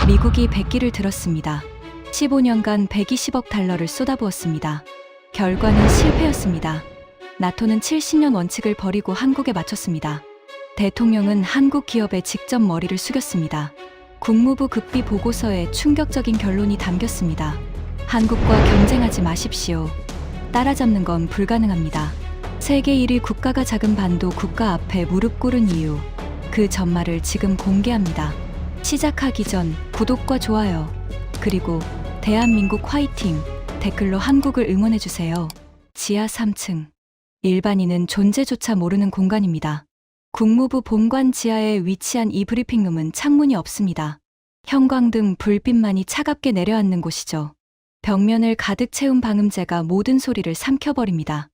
미국이 백기를 들었습니다. 15년간 120억 달러를 쏟아부었습니다. 결과는 실패였습니다. 나토는 70년 원칙을 버리고 한국에 맞췄습니다. 대통령은 한국 기업에 직접 머리를 숙였습니다. 국무부 극비 보고서에 충격적인 결론이 담겼습니다. 한국과 경쟁하지 마십시오. 따라잡는 건 불가능합니다. 세계 1위 국가가 작은 반도 국가 앞에 무릎 꿇은 이유, 그 전말을 지금 공개합니다. 시작하기 전 구독과 좋아요, 그리고 대한민국 화이팅 댓글로 한국을 응원해주세요. 지하 3층. 일반인은 존재조차 모르는 공간입니다. 국무부 본관 지하에 위치한 이 브리핑룸은 창문이 없습니다. 형광등 불빛만이 차갑게 내려앉는 곳이죠. 벽면을 가득 채운 방음제가 모든 소리를 삼켜버립니다.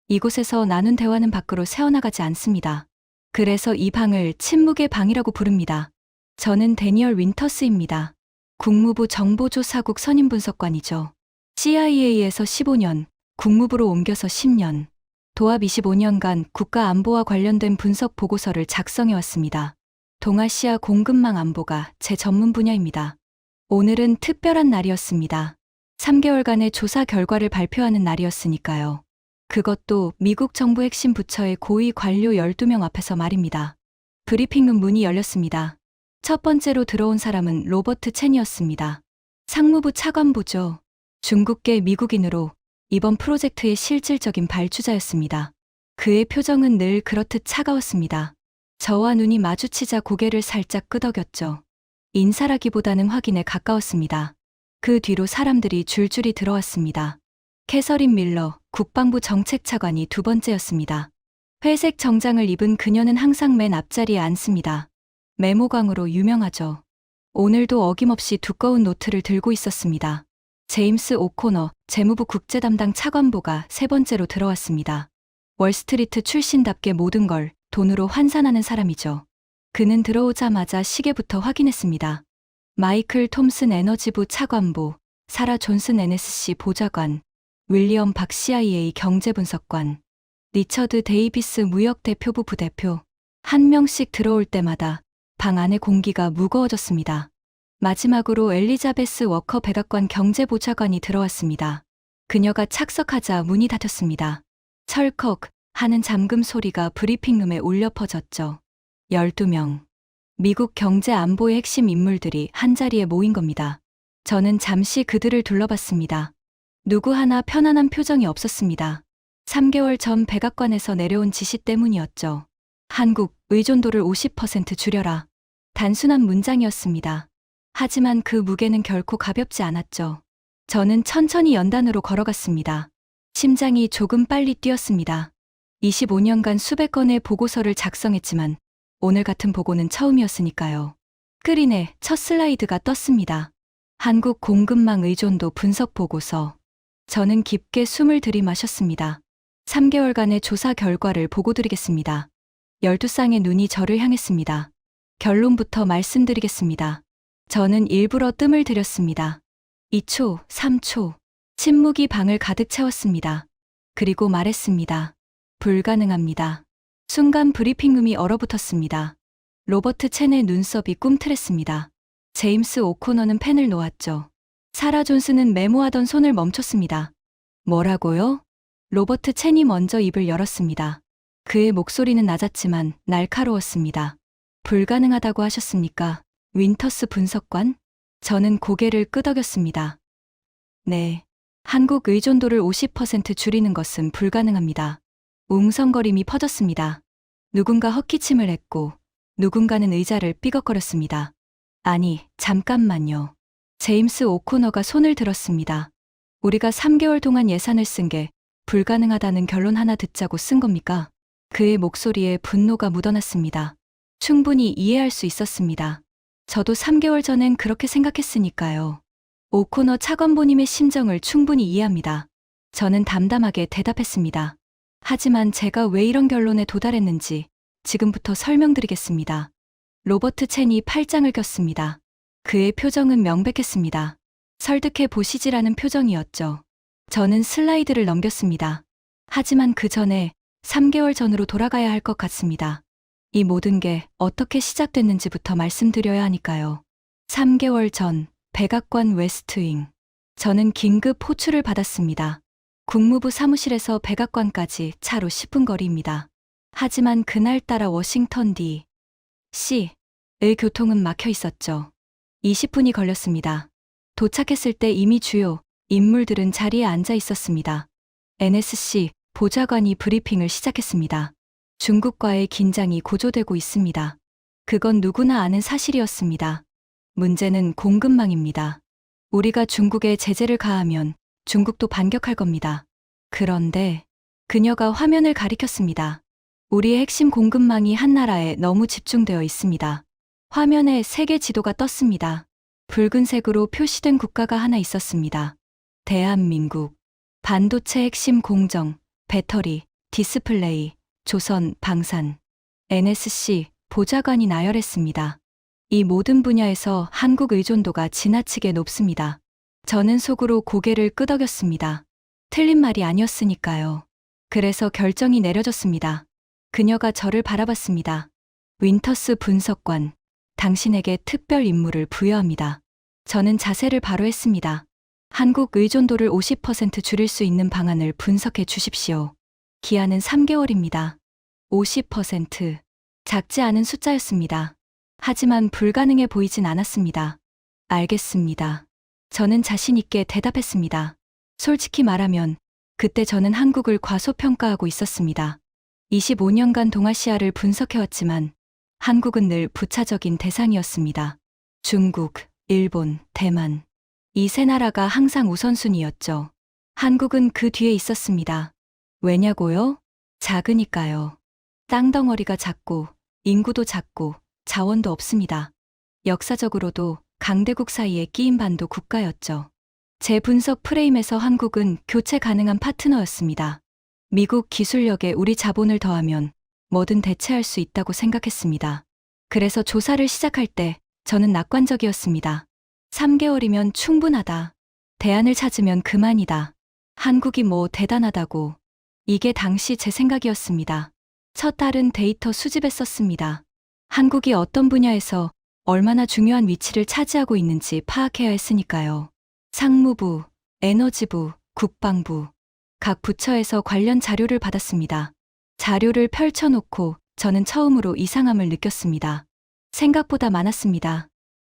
이곳에서 나눈 대화는 밖으로 새어나가지 않습니다. 그래서 이 방을 침묵의 방이라고 부릅니다. 저는 데니얼 윈터스입니다. 국무부 정보조사국 선임분석관이죠. CIA에서 15년, 국무부로 옮겨서 10년, 도합 25년간 국가안보와 관련된 분석 보고서를 작성해왔습니다. 동아시아 공급망 안보가 제 전문 분야입니다. 오늘은 특별한 날이었습니다. 3개월간의 조사 결과를 발표하는 날이었으니까요. 그것도 미국 정부 핵심 부처의 고위 관료 12명 앞에서 말입니다. 브리핑룸 문이 열렸습니다. 첫 번째로 들어온 사람은 로버트 첸이었습니다. 상무부 차관보죠. 중국계 미국인으로 이번 프로젝트의 실질적인 발주자였습니다. 그의 표정은 늘 그렇듯 차가웠습니다. 저와 눈이 마주치자 고개를 살짝 끄덕였죠. 인사라기보다는 확인에 가까웠습니다. 그 뒤로 사람들이 줄줄이 들어왔습니다. 캐서린 밀러 국방부 정책차관이 두 번째였습니다. 회색 정장을 입은 그녀는 항상 맨 앞자리에 앉습니다. 메모광으로 유명하죠. 오늘도 어김없이 두꺼운 노트를 들고 있었습니다. 제임스 오코너 재무부 국제 담당 차관보가 세 번째로 들어왔습니다. 월스트리트 출신답게 모든 걸 돈으로 환산하는 사람이죠. 그는 들어오자마자 시계부터 확인했습니다. 마이클 톰슨 에너지부 차관보, 사라 존슨 NSC 보좌관, 윌리엄 박 CIA 경제분석관, 리처드 데이비스 무역대표부 부대표, 한 명씩 들어올 때마다 방 안의 공기가 무거워졌습니다. 마지막으로 엘리자베스 워커 백악관 경제보좌관이 들어왔습니다. 그녀가 착석하자 문이 닫혔습니다. 철컥 하는 잠금 소리가 브리핑룸에 울려 퍼졌죠. 12명. 미국 경제 안보의 핵심 인물들이 한자리에 모인 겁니다. 저는 잠시 그들을 둘러봤습니다. 누구 하나 편안한 표정이 없었습니다. 3개월 전 백악관에서 내려온 지시 때문이었죠. 한국 의존도를 50% 줄여라. 단순한 문장이었습니다. 하지만 그 무게는 결코 가볍지 않았죠. 저는 천천히 연단으로 걸어갔습니다. 심장이 조금 빨리 뛰었습니다. 25년간 수백 건의 보고서를 작성했지만 오늘 같은 보고는 처음이었으니까요. 스크린에 첫 슬라이드가 떴습니다. 한국 공급망 의존도 분석 보고서. 저는 깊게 숨을 들이마셨습니다. 3개월간의 조사 결과를 보고드리겠습니다. 12쌍의 눈이 저를 향했습니다. 결론부터 말씀드리겠습니다. 저는 일부러 뜸을 들였습니다. 2초, 3초. 침묵이 방을 가득 채웠습니다. 그리고 말했습니다. 불가능합니다. 순간 브리핑룸이 얼어붙었습니다. 로버트 첸의 눈썹이 꿈틀했습니다. 제임스 오코너는 펜을 놓았죠. 사라 존스는 메모하던 손을 멈췄습니다. 뭐라고요? 로버트 첸이 먼저 입을 열었습니다. 그의 목소리는 낮았지만 날카로웠습니다. 불가능하다고 하셨습니까? 윈터스 분석관? 저는 고개를 끄덕였습니다. 네. 한국 의존도를 50% 줄이는 것은 불가능합니다. 웅성거림이 퍼졌습니다. 누군가 헛기침을 했고 누군가는 의자를 삐걱거렸습니다. 아니, 잠깐만요. 제임스 오코너가 손을 들었습니다. 우리가 3개월 동안 예산을 쓴 게 불가능하다는 결론 하나 듣자고 쓴 겁니까? 그의 목소리에 분노가 묻어났습니다. 충분히 이해할 수 있었습니다. 저도 3개월 전엔 그렇게 생각했으니까요. 오코너 차관보님의 심정을 충분히 이해합니다. 저는 담담하게 대답했습니다. 하지만 제가 왜 이런 결론에 도달했는지 지금부터 설명드리겠습니다. 로버트 첸이 팔짱을 꼈습니다. 그의 표정은 명백했습니다. 설득해 보시지라는 표정이었죠. 저는 슬라이드를 넘겼습니다. 하지만 그 전에 3개월 전으로 돌아가야 할 것 같습니다. 이 모든 게 어떻게 시작됐는지부터 말씀드려야 하니까요. 3개월 전 백악관 웨스트윙. 저는 긴급 호출을 받았습니다. 국무부 사무실에서 백악관까지 차로 10분 거리입니다. 하지만 그날따라 워싱턴 D.C.의 교통은 막혀 있었죠. 20분이 걸렸습니다. 도착했을 때 이미 주요 인물들은 자리에 앉아 있었습니다. NSC 보좌관이 브리핑을 시작했습니다. 중국과의 긴장이 고조되고 있습니다. 그건 누구나 아는 사실이었습니다. 문제는 공급망입니다. 우리가 중국에 제재를 가하면 중국도 반격할 겁니다. 그런데 그녀가 화면을 가리켰습니다. 우리의 핵심 공급망이 한 나라에 너무 집중되어 있습니다. 화면에 세계 지도가 떴습니다. 붉은색으로 표시된 국가가 하나 있었습니다. 대한민국. 반도체 핵심 공정, 배터리, 디스플레이, 조선, 방산. NSC 보좌관이 나열했습니다. 이 모든 분야에서 한국 의존도가 지나치게 높습니다. 저는 속으로 고개를 끄덕였습니다. 틀린 말이 아니었으니까요. 그래서 결정이 내려졌습니다. 그녀가 저를 바라봤습니다. 윈터스 분석관, 당신에게 특별 임무를 부여합니다. 저는 자세를 바로 했습니다. 한국 의존도를 50% 줄일 수 있는 방안을 분석해 주십시오. 기한은 3개월입니다. 50%. 작지 않은 숫자였습니다. 하지만 불가능해 보이진 않았습니다. 알겠습니다. 저는 자신 있게 대답했습니다. 솔직히 말하면 그때 저는 한국을 과소평가하고 있었습니다. 25년간 동아시아를 분석해왔지만 한국은 늘 부차적인 대상이었습니다. 중국, 일본, 대만. 이 세 나라가 항상 우선순위였죠. 한국은 그 뒤에 있었습니다. 왜냐고요? 작으니까요. 땅덩어리가 작고 인구도 작고 자원도 없습니다. 역사적으로도 강대국 사이에 끼인 반도 국가였죠. 제 분석 프레임에서 한국은 교체 가능한 파트너였습니다. 미국 기술력에 우리 자본을 더하면 뭐든 대체할 수 있다고 생각했습니다. 그래서 조사를 시작할 때 저는 낙관적이었습니다. 3개월이면 충분하다. 대안을 찾으면 그만이다. 한국이 뭐 대단하다고. 이게 당시 제 생각이었습니다. 첫 달은 데이터 수집했었습니다. 한국이 어떤 분야에서 얼마나 중요한 위치를 차지하고 있는지 파악해야 했으니까요. 상무부, 에너지부, 국방부, 각 부처에서 관련 자료를 받았습니다. 자료를 펼쳐놓고 저는 처음으로 이상함을 느꼈습니다. 생각보다 많았습니다.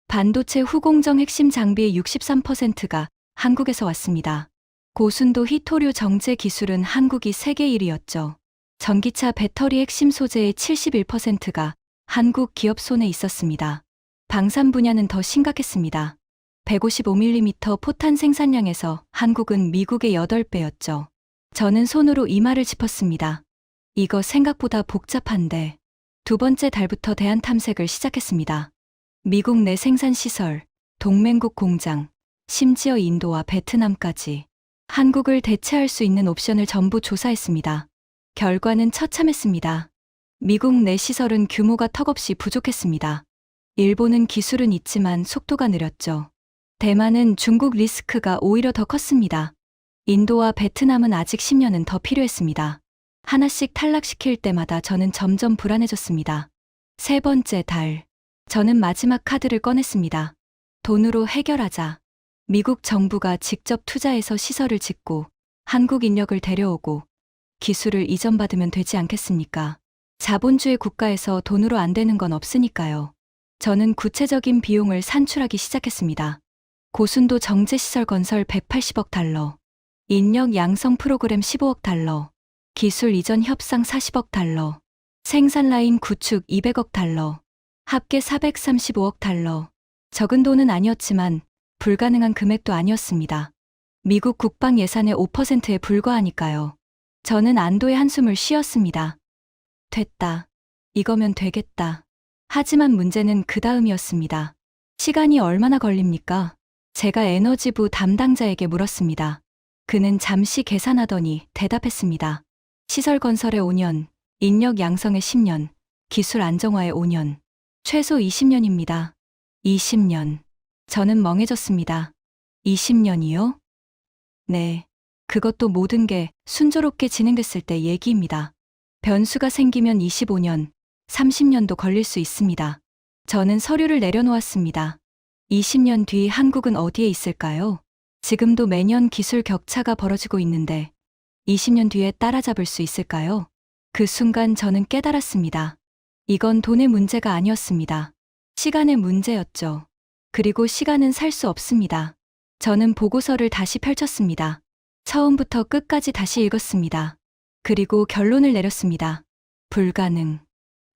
반도체 후공정 핵심 장비의 63%가 한국에서 왔습니다. 고순도 희토류 정제 기술은 한국이 세계 1위였죠. 전기차 배터리 핵심 소재의 71%가 한국 기업 손에 있었습니다. 방산 분야는 더 심각했습니다. 155mm 포탄 생산량에서 한국은 미국의 8배였죠. 저는 손으로 이마를 짚었습니다. 이거 생각보다 복잡한데. 두 번째 달부터 대안 탐색을 시작했습니다. 미국 내 생산시설, 동맹국 공장, 심지어 인도와 베트남까지. 한국을 대체할 수 있는 옵션을 전부 조사했습니다. 결과는 처참했습니다. 미국 내 시설은 규모가 턱없이 부족했습니다. 일본은 기술은 있지만 속도가 느렸죠. 대만은 중국 리스크가 오히려 더 컸습니다. 인도와 베트남은 아직 10년은 더 필요했습니다. 하나씩 탈락시킬 때마다 저는 점점 불안해졌습니다. 세 번째 달, 저는 마지막 카드를 꺼냈습니다. 돈으로 해결하자. 미국 정부가 직접 투자해서 시설을 짓고 한국 인력을 데려오고 기술을 이전받으면 되지 않겠습니까? 자본주의 국가에서 돈으로 안 되는 건 없으니까요. 저는 구체적인 비용을 산출하기 시작했습니다. 고순도 정제시설 건설 180억 달러, 인력 양성 프로그램 15억 달러, 기술 이전 협상 40억 달러, 생산 라인 구축 200억 달러, 합계 435억 달러. 적은 돈은 아니었지만 불가능한 금액도 아니었습니다. 미국 국방 예산의 5%에 불과하니까요. 저는 안도의 한숨을 쉬었습니다. 됐다. 이거면 되겠다. 하지만 문제는 그 다음이었습니다. 시간이 얼마나 걸립니까? 제가 에너지부 담당자에게 물었습니다. 그는 잠시 계산하더니 대답했습니다. 시설 건설에 5년, 인력 양성에 10년, 기술 안정화에 5년, 최소 20년입니다. 20년. 저는 멍해졌습니다. 20년이요? 네. 그것도 모든 게 순조롭게 진행됐을 때 얘기입니다. 변수가 생기면 25년, 30년도 걸릴 수 있습니다. 저는 서류를 내려놓았습니다. 20년 뒤 한국은 어디에 있을까요? 지금도 매년 기술 격차가 벌어지고 있는데 20년 뒤에 따라잡을 수 있을까요? 그 순간 저는 깨달았습니다. 이건 돈의 문제가 아니었습니다. 시간의 문제였죠. 그리고 시간은 살 수 없습니다. 저는 보고서를 다시 펼쳤습니다. 처음부터 끝까지 다시 읽었습니다. 그리고 결론을 내렸습니다. 불가능.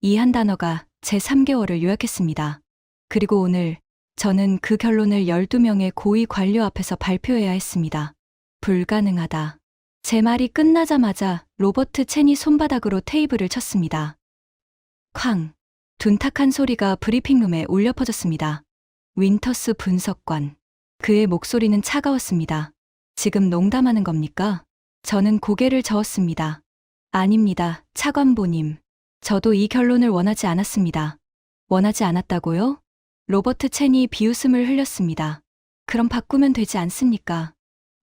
이 한 단어가 제 3개월을 요약했습니다. 그리고 오늘 저는 그 결론을 12명의 고위 관료 앞에서 발표해야 했습니다. 불가능하다. 제 말이 끝나자마자 로버트 첸이 손바닥으로 테이블을 쳤습니다. 쾅. 둔탁한 소리가 브리핑룸에 울려 퍼졌습니다. 윈터스 분석관. 그의 목소리는 차가웠습니다. 지금 농담하는 겁니까? 저는 고개를 저었습니다. 아닙니다, 차관보님. 저도 이 결론을 원하지 않았습니다. 원하지 않았다고요? 로버트 첸이 비웃음을 흘렸습니다. 그럼 바꾸면 되지 않습니까?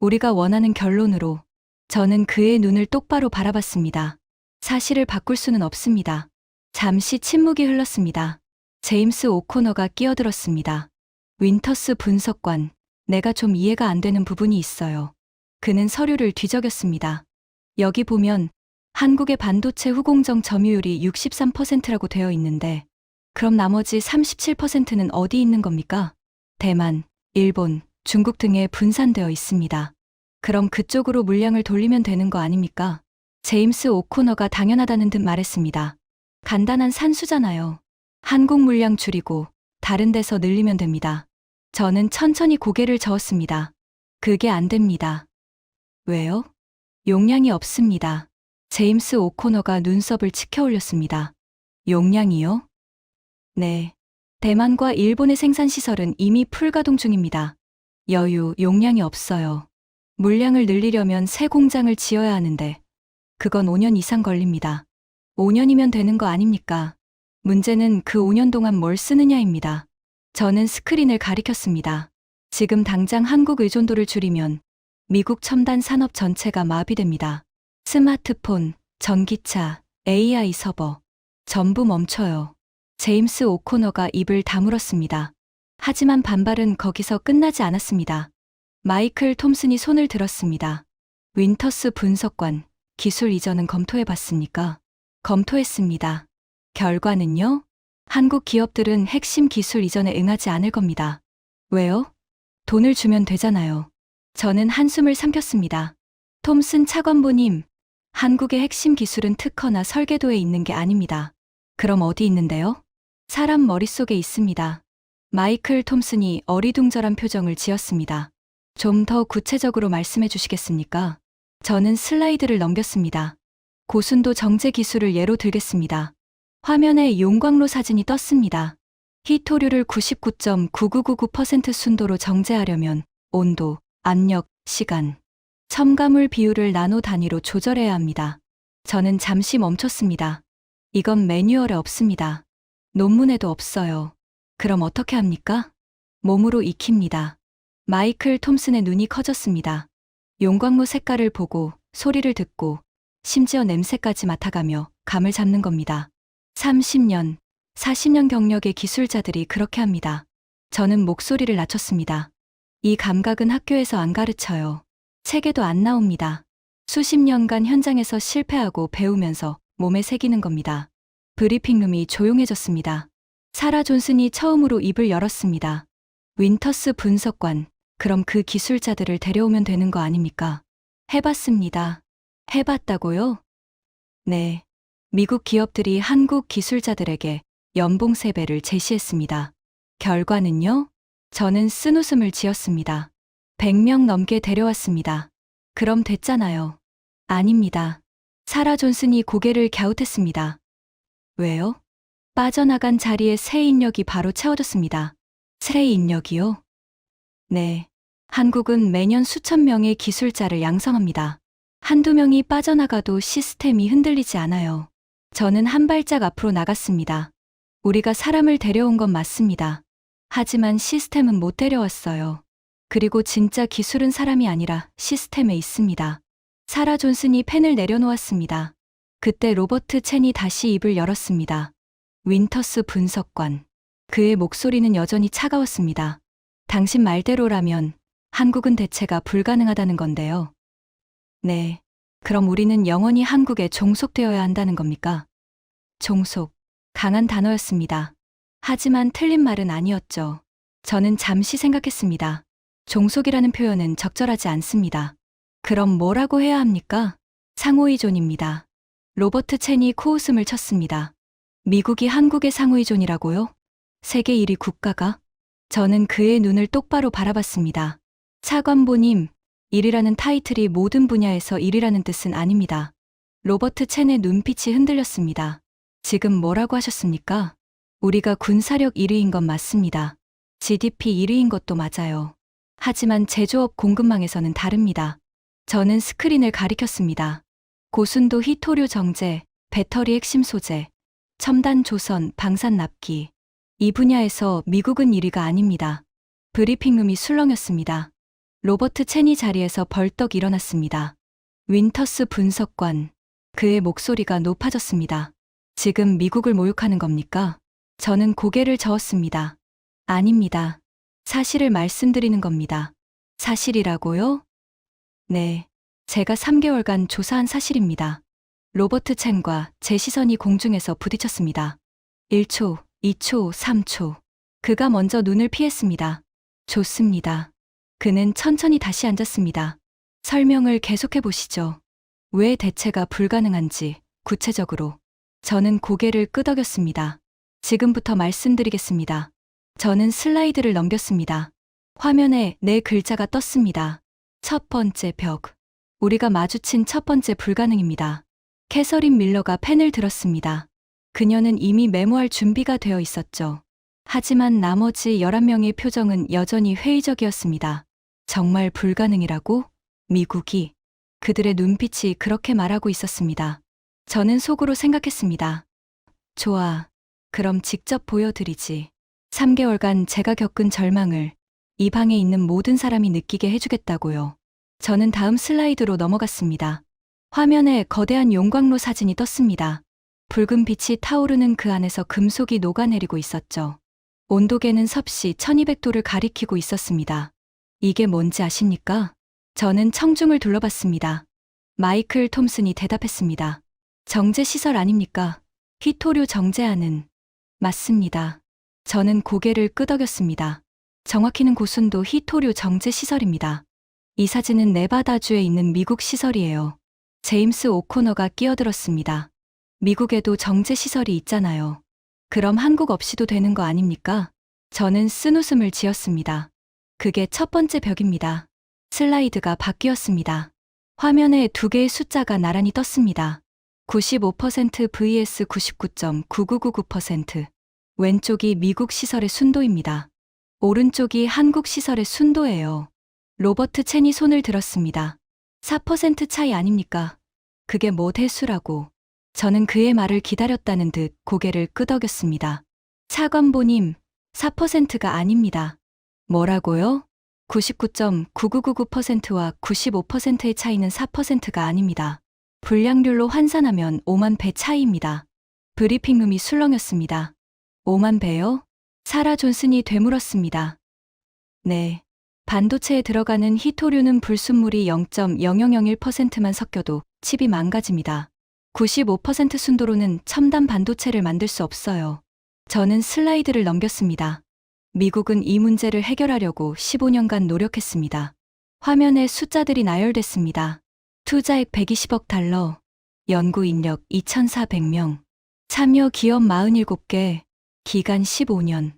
우리가 원하는 결론으로. 저는 그의 눈을 똑바로 바라봤습니다. 사실을 바꿀 수는 없습니다. 잠시 침묵이 흘렀습니다. 제임스 오코너가 끼어들었습니다. 윈터스 분석관, 내가 좀 이해가 안 되는 부분이 있어요. 그는 서류를 뒤적였습니다. 여기 보면 한국의 반도체 후공정 점유율이 63%라고 되어 있는데 그럼 나머지 37%는 어디 있는 겁니까? 대만, 일본, 중국 등에 분산되어 있습니다. 그럼 그쪽으로 물량을 돌리면 되는 거 아닙니까? 제임스 오코너가 당연하다는 듯 말했습니다. 간단한 산수잖아요. 한국 물량 줄이고 다른 데서 늘리면 됩니다. 저는 천천히 고개를 저었습니다. 그게 안 됩니다. 왜요? 용량이 없습니다. 제임스 오코너가 눈썹을 치켜 올렸습니다. 용량이요? 네. 대만과 일본의 생산시설은 이미 풀가동 중입니다. 용량이 없어요. 물량을 늘리려면 새 공장을 지어야 하는데 그건 5년 이상 걸립니다. 5년이면 되는 거 아닙니까? 문제는 그 5년 동안 뭘 쓰느냐입니다. 저는 스크린을 가리켰습니다. 지금 당장 한국 의존도를 줄이면 미국 첨단 산업 전체가 마비됩니다. 스마트폰, 전기차, AI 서버, 전부 멈춰요. 제임스 오코너가 입을 다물었습니다. 하지만 반발은 거기서 끝나지 않았습니다. 마이클 톰슨이 손을 들었습니다. 윈터스 분석관, 기술 이전은 검토해봤습니까? 검토했습니다. 결과는요? 한국 기업들은 핵심 기술 이전에 응하지 않을 겁니다. 왜요? 돈을 주면 되잖아요. 저는 한숨을 삼켰습니다. 톰슨 차관보님, 한국의 핵심 기술은 특허나 설계도에 있는 게 아닙니다. 그럼 어디 있는데요? 사람 머릿속에 있습니다. 마이클 톰슨이 어리둥절한 표정을 지었습니다. 좀 더 구체적으로 말씀해 주시겠습니까? 저는 슬라이드를 넘겼습니다. 고순도 정제 기술을 예로 들겠습니다. 화면에 용광로 사진이 떴습니다. 히토류를 99.9999% 순도로 정제하려면 온도, 압력, 시간, 첨가물 비율을 나노 단위로 조절해야 합니다. 저는 잠시 멈췄습니다. 이건 매뉴얼에 없습니다. 논문에도 없어요. 그럼 어떻게 합니까? 몸으로 익힙니다. 마이클 톰슨의 눈이 커졌습니다. 용광로 색깔을 보고 소리를 듣고 심지어 냄새까지 맡아가며 감을 잡는 겁니다. 30년, 40년 경력의 기술자들이 그렇게 합니다. 저는 목소리를 낮췄습니다. 이 감각은 학교에서 안 가르쳐요. 책에도 안 나옵니다. 수십 년간 현장에서 실패하고 배우면서 몸에 새기는 겁니다. 브리핑룸이 조용해졌습니다. 사라 존슨이 처음으로 입을 열었습니다. 윈터스 분석관, 그럼 그 기술자들을 데려오면 되는 거 아닙니까? 해봤습니다. 해봤다고요? 네. 미국 기업들이 한국 기술자들에게 연봉 3배를 제시했습니다. 결과는요? 저는 쓴웃음을 지었습니다. 100명 넘게 데려왔습니다. 그럼 됐잖아요. 아닙니다. 사라 존슨이 고개를 갸웃했습니다. 왜요? 빠져나간 자리에 새 인력이 바로 채워졌습니다. 새 인력이요? 네. 한국은 매년 수천 명의 기술자를 양성합니다. 한두 명이 빠져나가도 시스템이 흔들리지 않아요. 저는 한 발짝 앞으로 나갔습니다. 우리가 사람을 데려온 건 맞습니다. 하지만 시스템은 못 데려왔어요. 그리고 진짜 기술은 사람이 아니라 시스템에 있습니다. 사라 존슨이 펜을 내려놓았습니다. 그때 로버트 첸이 다시 입을 열었습니다. 윈터스 분석관. 그의 목소리는 여전히 차가웠습니다. 당신 말대로라면 한국은 대체가 불가능하다는 건데요. 네. 그럼 우리는 영원히 한국에 종속되어야 한다는 겁니까? 종속. 강한 단어였습니다. 하지만 틀린 말은 아니었죠. 저는 잠시 생각했습니다. 종속이라는 표현은 적절하지 않습니다. 그럼 뭐라고 해야 합니까? 상호의존입니다. 로버트 첸이 코웃음을 쳤습니다. 미국이 한국의 상호의존이라고요? 세계 1위 국가가? 저는 그의 눈을 똑바로 바라봤습니다. 차관보님, 1위라는 타이틀이 모든 분야에서 1위라는 뜻은 아닙니다. 로버트 첸의 눈빛이 흔들렸습니다. 지금 뭐라고 하셨습니까? 우리가 군사력 1위인 건 맞습니다. GDP 1위인 것도 맞아요. 하지만 제조업 공급망에서는 다릅니다. 저는 스크린을 가리켰습니다. 고순도 히토류 정제, 배터리 핵심 소재, 첨단 조선, 방산 납기. 이 분야에서 미국은 1위가 아닙니다. 브리핑룸이 술렁였습니다. 로버트 첸이 자리에서 벌떡 일어났습니다. 윈터스 분석관. 그의 목소리가 높아졌습니다. 지금 미국을 모욕하는 겁니까? 저는 고개를 저었습니다. 아닙니다. 사실을 말씀드리는 겁니다. 사실이라고요? 네. 제가 3개월간 조사한 사실입니다. 로버트 첸과 제 시선이 공중에서 부딪혔습니다. 1초, 2초, 3초. 그가 먼저 눈을 피했습니다. 좋습니다. 그는 천천히 다시 앉았습니다. 설명을 계속해 보시죠. 왜 대체가 불가능한지, 구체적으로. 저는 고개를 끄덕였습니다. 지금부터 말씀드리겠습니다. 저는 슬라이드를 넘겼습니다. 화면에 네 글자가 떴습니다. 첫 번째 벽. 우리가 마주친 첫 번째 불가능입니다. 캐서린 밀러가 펜을 들었습니다. 그녀는 이미 메모할 준비가 되어 있었죠. 하지만 나머지 11명의 표정은 여전히 회의적이었습니다. 정말 불가능이라고? 미국이. 그들의 눈빛이 그렇게 말하고 있었습니다. 저는 속으로 생각했습니다. 좋아. 그럼 직접 보여드리지. 3개월간 제가 겪은 절망을 이 방에 있는 모든 사람이 느끼게 해주겠다고요. 저는 다음 슬라이드로 넘어갔습니다. 화면에 거대한 용광로 사진이 떴습니다. 붉은 빛이 타오르는 그 안에서 금속이 녹아내리고 있었죠. 온도계는 섭씨 1200도를 가리키고 있었습니다. 이게 뭔지 아십니까? 저는 청중을 둘러봤습니다. 마이클 톰슨이 대답했습니다. 정제시설 아닙니까? 히토류 정제하는. 맞습니다. 저는 고개를 끄덕였습니다. 정확히는 고순도 히토류 정제시설입니다. 이 사진은 네바다주에 있는 미국 시설이에요. 제임스 오코너가 끼어들었습니다. 미국에도 정제시설이 있잖아요. 그럼 한국 없이도 되는 거 아닙니까? 저는 쓴웃음을 지었습니다. 그게 첫 번째 벽입니다. 슬라이드가 바뀌었습니다. 화면에 두 개의 숫자가 나란히 떴습니다. 95% vs 99.9999%. 왼쪽이 미국 시설의 순도입니다. 오른쪽이 한국 시설의 순도예요. 로버트 첸이 손을 들었습니다. 4% 차이 아닙니까? 그게 뭐 대수라고. 저는 그의 말을 기다렸다는 듯 고개를 끄덕였습니다. 차관보님, 4%가 아닙니다. 뭐라고요? 99.9999%와 95%의 차이는 4%가 아닙니다. 불량률로 환산하면 5만 배 차이입니다. 브리핑룸이 술렁였습니다. 5만 배요? 사라 존슨이 되물었습니다. 네. 반도체에 들어가는 히토류는 불순물이 0.0001%만 섞여도 칩이 망가집니다. 95% 순도로는 첨단 반도체를 만들 수 없어요. 저는 슬라이드를 넘겼습니다. 미국은 이 문제를 해결하려고 15년간 노력했습니다. 화면에 숫자들이 나열됐습니다. 투자액 120억 달러, 연구 인력 2,400명, 참여 기업 47개, 기간 15년.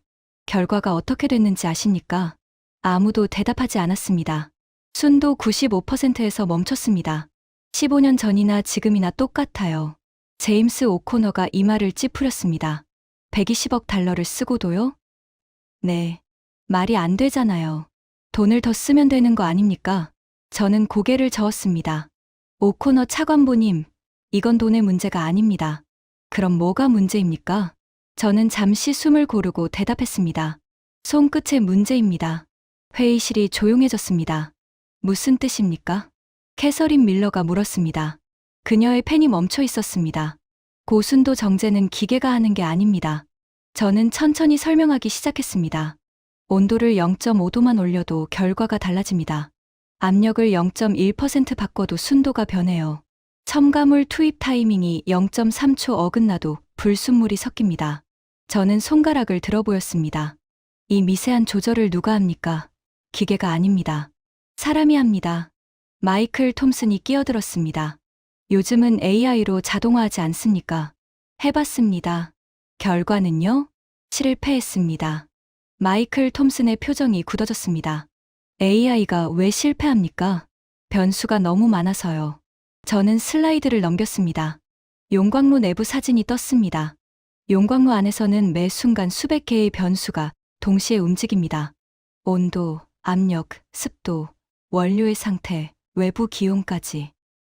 결과가 어떻게 됐는지 아십니까? 아무도 대답하지 않았습니다. 순도 95%에서 멈췄습니다. 15년 전이나 지금이나 똑같아요. 제임스 오코너가 이마를 찌푸렸습니다. 120억 달러를 쓰고도요? 네. 말이 안 되잖아요. 돈을 더 쓰면 되는 거 아닙니까? 저는 고개를 저었습니다. 오코너 차관보님, 이건 돈의 문제가 아닙니다. 그럼 뭐가 문제입니까? 저는 잠시 숨을 고르고 대답했습니다. 손끝의 문제입니다. 회의실이 조용해졌습니다. 무슨 뜻입니까? 캐서린 밀러가 물었습니다. 그녀의 펜이 멈춰 있었습니다. 고순도 정제는 기계가 하는 게 아닙니다. 저는 천천히 설명하기 시작했습니다. 온도를 0.5도만 올려도 결과가 달라집니다. 압력을 0.1% 바꿔도 순도가 변해요. 첨가물 투입 타이밍이 0.3초 어긋나도 불순물이 섞입니다. 저는 손가락을 들어 보였습니다. 이 미세한 조절을 누가 합니까? 기계가 아닙니다. 사람이 합니다. 마이클 톰슨이 끼어들었습니다. 요즘은 AI로 자동화하지 않습니까? 해봤습니다. 결과는요? 실패했습니다. 마이클 톰슨의 표정이 굳어졌습니다. AI가 왜 실패합니까? 변수가 너무 많아서요. 저는 슬라이드를 넘겼습니다. 용광로 내부 사진이 떴습니다. 용광로 안에서는 매 순간 수백 개의 변수가 동시에 움직입니다. 온도, 압력, 습도, 원료의 상태, 외부 기온까지.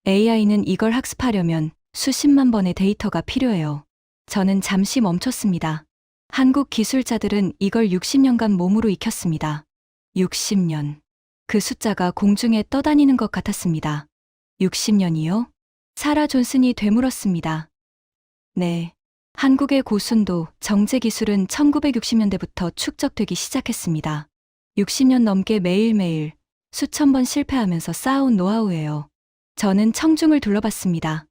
AI는 이걸 학습하려면 수십만 번의 데이터가 필요해요. 저는 잠시 멈췄습니다. 한국 기술자들은 이걸 60년간 몸으로 익혔습니다. 60년. 그 숫자가 공중에 떠다니는 것 같았습니다. 60년이요? 사라 존슨이 되물었습니다. 네. 한국의 고순도, 정제 기술은 1960년대부터 축적되기 시작했습니다. 60년 넘게 매일매일 수천 번 실패하면서 쌓아온 노하우예요. 저는 청중을 둘러봤습니다.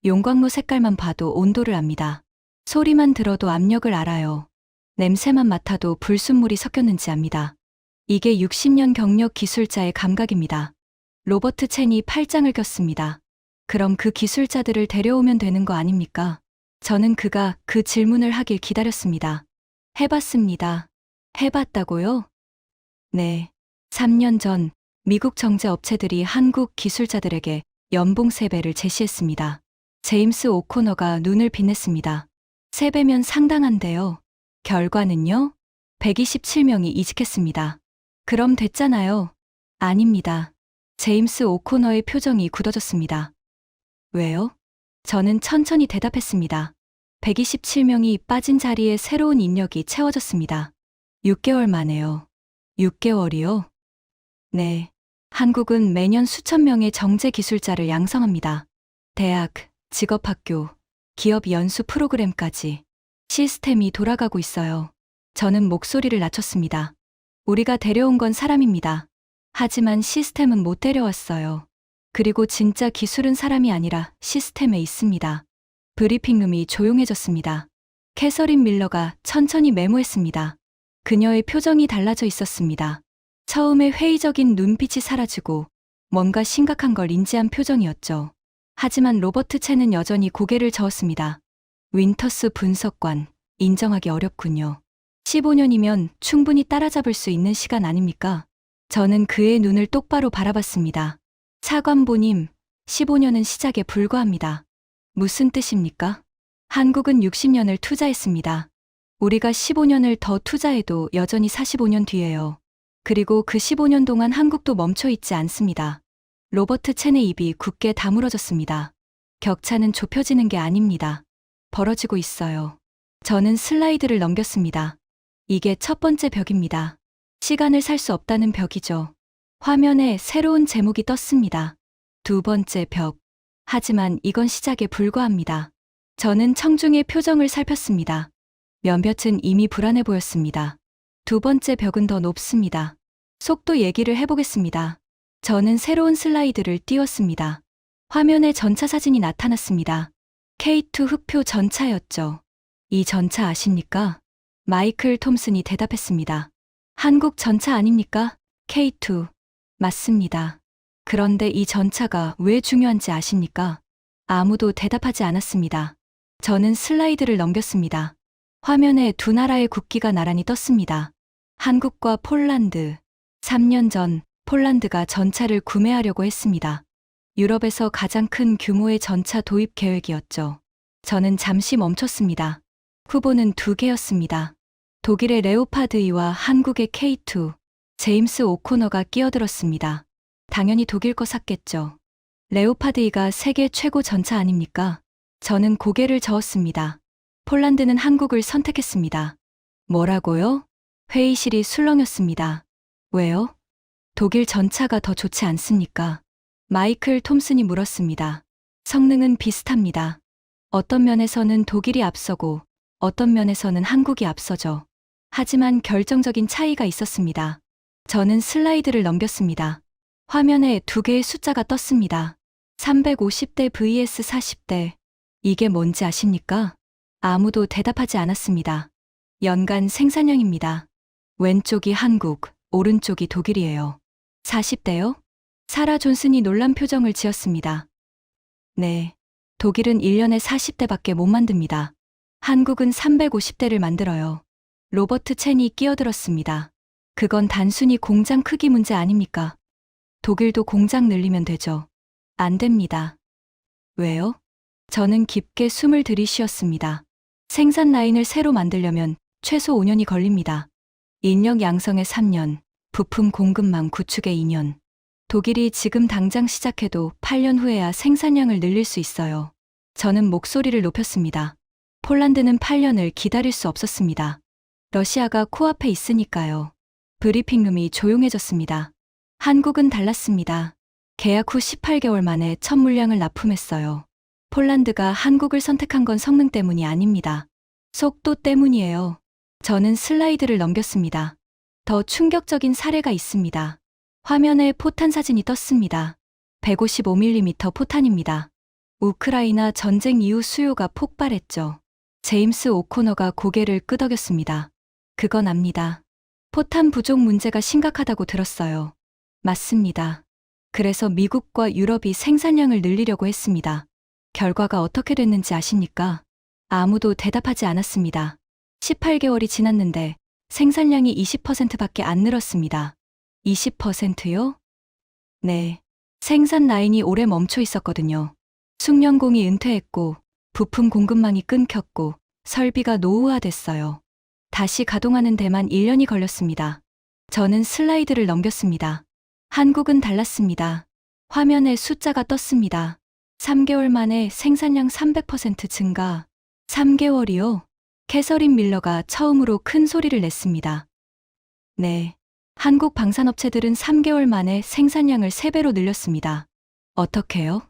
용광로 색깔만 봐도 온도를 압니다. 소리만 들어도 압력을 알아요. 냄새만 맡아도 불순물이 섞였는지 압니다. 이게 60년 경력 기술자의 감각입니다. 로버트 첸이 팔짱을 꼈습니다. 그럼 그 기술자들을 데려오면 되는 거 아닙니까? 저는 그가 그 질문을 하길 기다렸습니다. 해봤습니다. 해봤다고요? 네. 3년 전 미국 정제 업체들이 한국 기술자들에게 연봉 3배를 제시했습니다. 제임스 오코너가 눈을 빛냈습니다. 3배면 상당한데요. 결과는요? 127명이 이직했습니다. 그럼 됐잖아요. 아닙니다. 제임스 오코너의 표정이 굳어졌습니다. 왜요? 저는 천천히 대답했습니다. 127명이 빠진 자리에 새로운 인력이 채워졌습니다. 6개월 만에요. 6개월이요? 네. 한국은 매년 수천 명의 정제 기술자를 양성합니다. 대학, 직업학교, 기업 연수 프로그램까지 시스템이 돌아가고 있어요. 저는 목소리를 낮췄습니다. 우리가 데려온 건 사람입니다. 하지만 시스템은 못 데려왔어요. 그리고 진짜 기술은 사람이 아니라 시스템에 있습니다. 브리핑룸이 조용해졌습니다. 캐서린 밀러가 천천히 메모했습니다. 그녀의 표정이 달라져 있었습니다. 처음에 회의적인 눈빛이 사라지고 뭔가 심각한 걸 인지한 표정이었죠. 하지만 로버트 첸은 여전히 고개를 저었습니다. 윈터스 분석관, 인정하기 어렵군요. 15년이면 충분히 따라잡을 수 있는 시간 아닙니까? 저는 그의 눈을 똑바로 바라봤습니다. 차관보님, 15년은 시작에 불과합니다. 무슨 뜻입니까? 한국은 60년을 투자했습니다. 우리가 15년을 더 투자해도 여전히 45년 뒤예요. 그리고 그 15년 동안 한국도 멈춰 있지 않습니다. 로버트 첸의 입이 굳게 다물어졌습니다. 격차는 좁혀지는 게 아닙니다. 벌어지고 있어요. 저는 슬라이드를 넘겼습니다. 이게 첫 번째 벽입니다. 시간을 살 수 없다는 벽이죠. 화면에 새로운 제목이 떴습니다. 두 번째 벽. 하지만 이건 시작에 불과합니다. 저는 청중의 표정을 살폈습니다. 몇몇은 이미 불안해 보였습니다. 두 번째 벽은 더 높습니다. 속도 얘기를 해보겠습니다. 저는 새로운 슬라이드를 띄웠습니다. 화면에 전차 사진이 나타났습니다. K2 흑표 전차였죠. 이 전차 아십니까? 마이클 톰슨이 대답했습니다. 한국 전차 아닙니까? K2. 맞습니다. 그런데 이 전차가 왜 중요한지 아십니까? 아무도 대답하지 않았습니다. 저는 슬라이드를 넘겼습니다. 화면에 두 나라의 국기가 나란히 떴습니다. 한국과 폴란드. 3년 전 폴란드가 전차를 구매하려고 했습니다. 유럽에서 가장 큰 규모의 전차 도입 계획이었죠. 저는 잠시 멈췄습니다. 후보는 두 개였습니다. 독일의 레오파드 2와 한국의 K2. 제임스 오코너가 끼어들었습니다. 당연히 독일 거 샀겠죠. 레오파드 2가 세계 최고 전차 아닙니까? 저는 고개를 저었습니다. 폴란드는 한국을 선택했습니다. 뭐라고요? 회의실이 술렁였습니다. 왜요? 독일 전차가 더 좋지 않습니까? 마이클 톰슨이 물었습니다. 성능은 비슷합니다. 어떤 면에서는 독일이 앞서고 어떤 면에서는 한국이 앞서죠. 하지만 결정적인 차이가 있었습니다. 저는 슬라이드를 넘겼습니다. 화면에 두 개의 숫자가 떴습니다. 350대 vs 40대. 이게 뭔지 아십니까? 아무도 대답하지 않았습니다. 연간 생산량입니다. 왼쪽이 한국, 오른쪽이 독일이에요. 40대요? 사라 존슨이 놀란 표정을 지었습니다. 네. 독일은 1년에 40대밖에 못 만듭니다. 한국은 350대를 만들어요. 로버트 첸이 끼어들었습니다. 그건 단순히 공장 크기 문제 아닙니까? 독일도 공장 늘리면 되죠. 안 됩니다. 왜요? 저는 깊게 숨을 들이쉬었습니다. 생산 라인을 새로 만들려면 최소 5년이 걸립니다. 인력 양성에 3년, 부품 공급망 구축에 2년. 독일이 지금 당장 시작해도 8년 후에야 생산량을 늘릴 수 있어요. 저는 목소리를 높였습니다. 폴란드는 8년을 기다릴 수 없었습니다. 러시아가 코앞에 있으니까요. 브리핑룸이 조용해졌습니다. 한국은 달랐습니다. 계약 후 18개월 만에 첫 물량을 납품했어요. 폴란드가 한국을 선택한 건 성능 때문이 아닙니다. 속도 때문이에요. 저는 슬라이드를 넘겼습니다. 더 충격적인 사례가 있습니다. 화면에 포탄 사진이 떴습니다. 155mm 포탄입니다. 우크라이나 전쟁 이후 수요가 폭발했죠. 제임스 오코너가 고개를 끄덕였습니다. 그건 압니다. 포탄 부족 문제가 심각하다고 들었어요. 맞습니다. 그래서 미국과 유럽이 생산량을 늘리려고 했습니다. 결과가 어떻게 됐는지 아십니까? 아무도 대답하지 않았습니다. 18개월이 지났는데 생산량이 20%밖에 안 늘었습니다. 20%요? 네. 생산 라인이 오래 멈춰 있었거든요. 숙련공이 은퇴했고, 부품 공급망이 끊겼고, 설비가 노후화됐어요. 다시 가동하는 데만 1년이 걸렸습니다. 저는 슬라이드를 넘겼습니다. 한국은 달랐습니다. 화면에 숫자가 떴습니다. 3개월 만에 생산량 300% 증가. 3개월이요? 캐서린 밀러가 처음으로 큰 소리를 냈습니다. 네. 한국 방산업체들은 3개월 만에 생산량을 3배로 늘렸습니다. 어떻게요?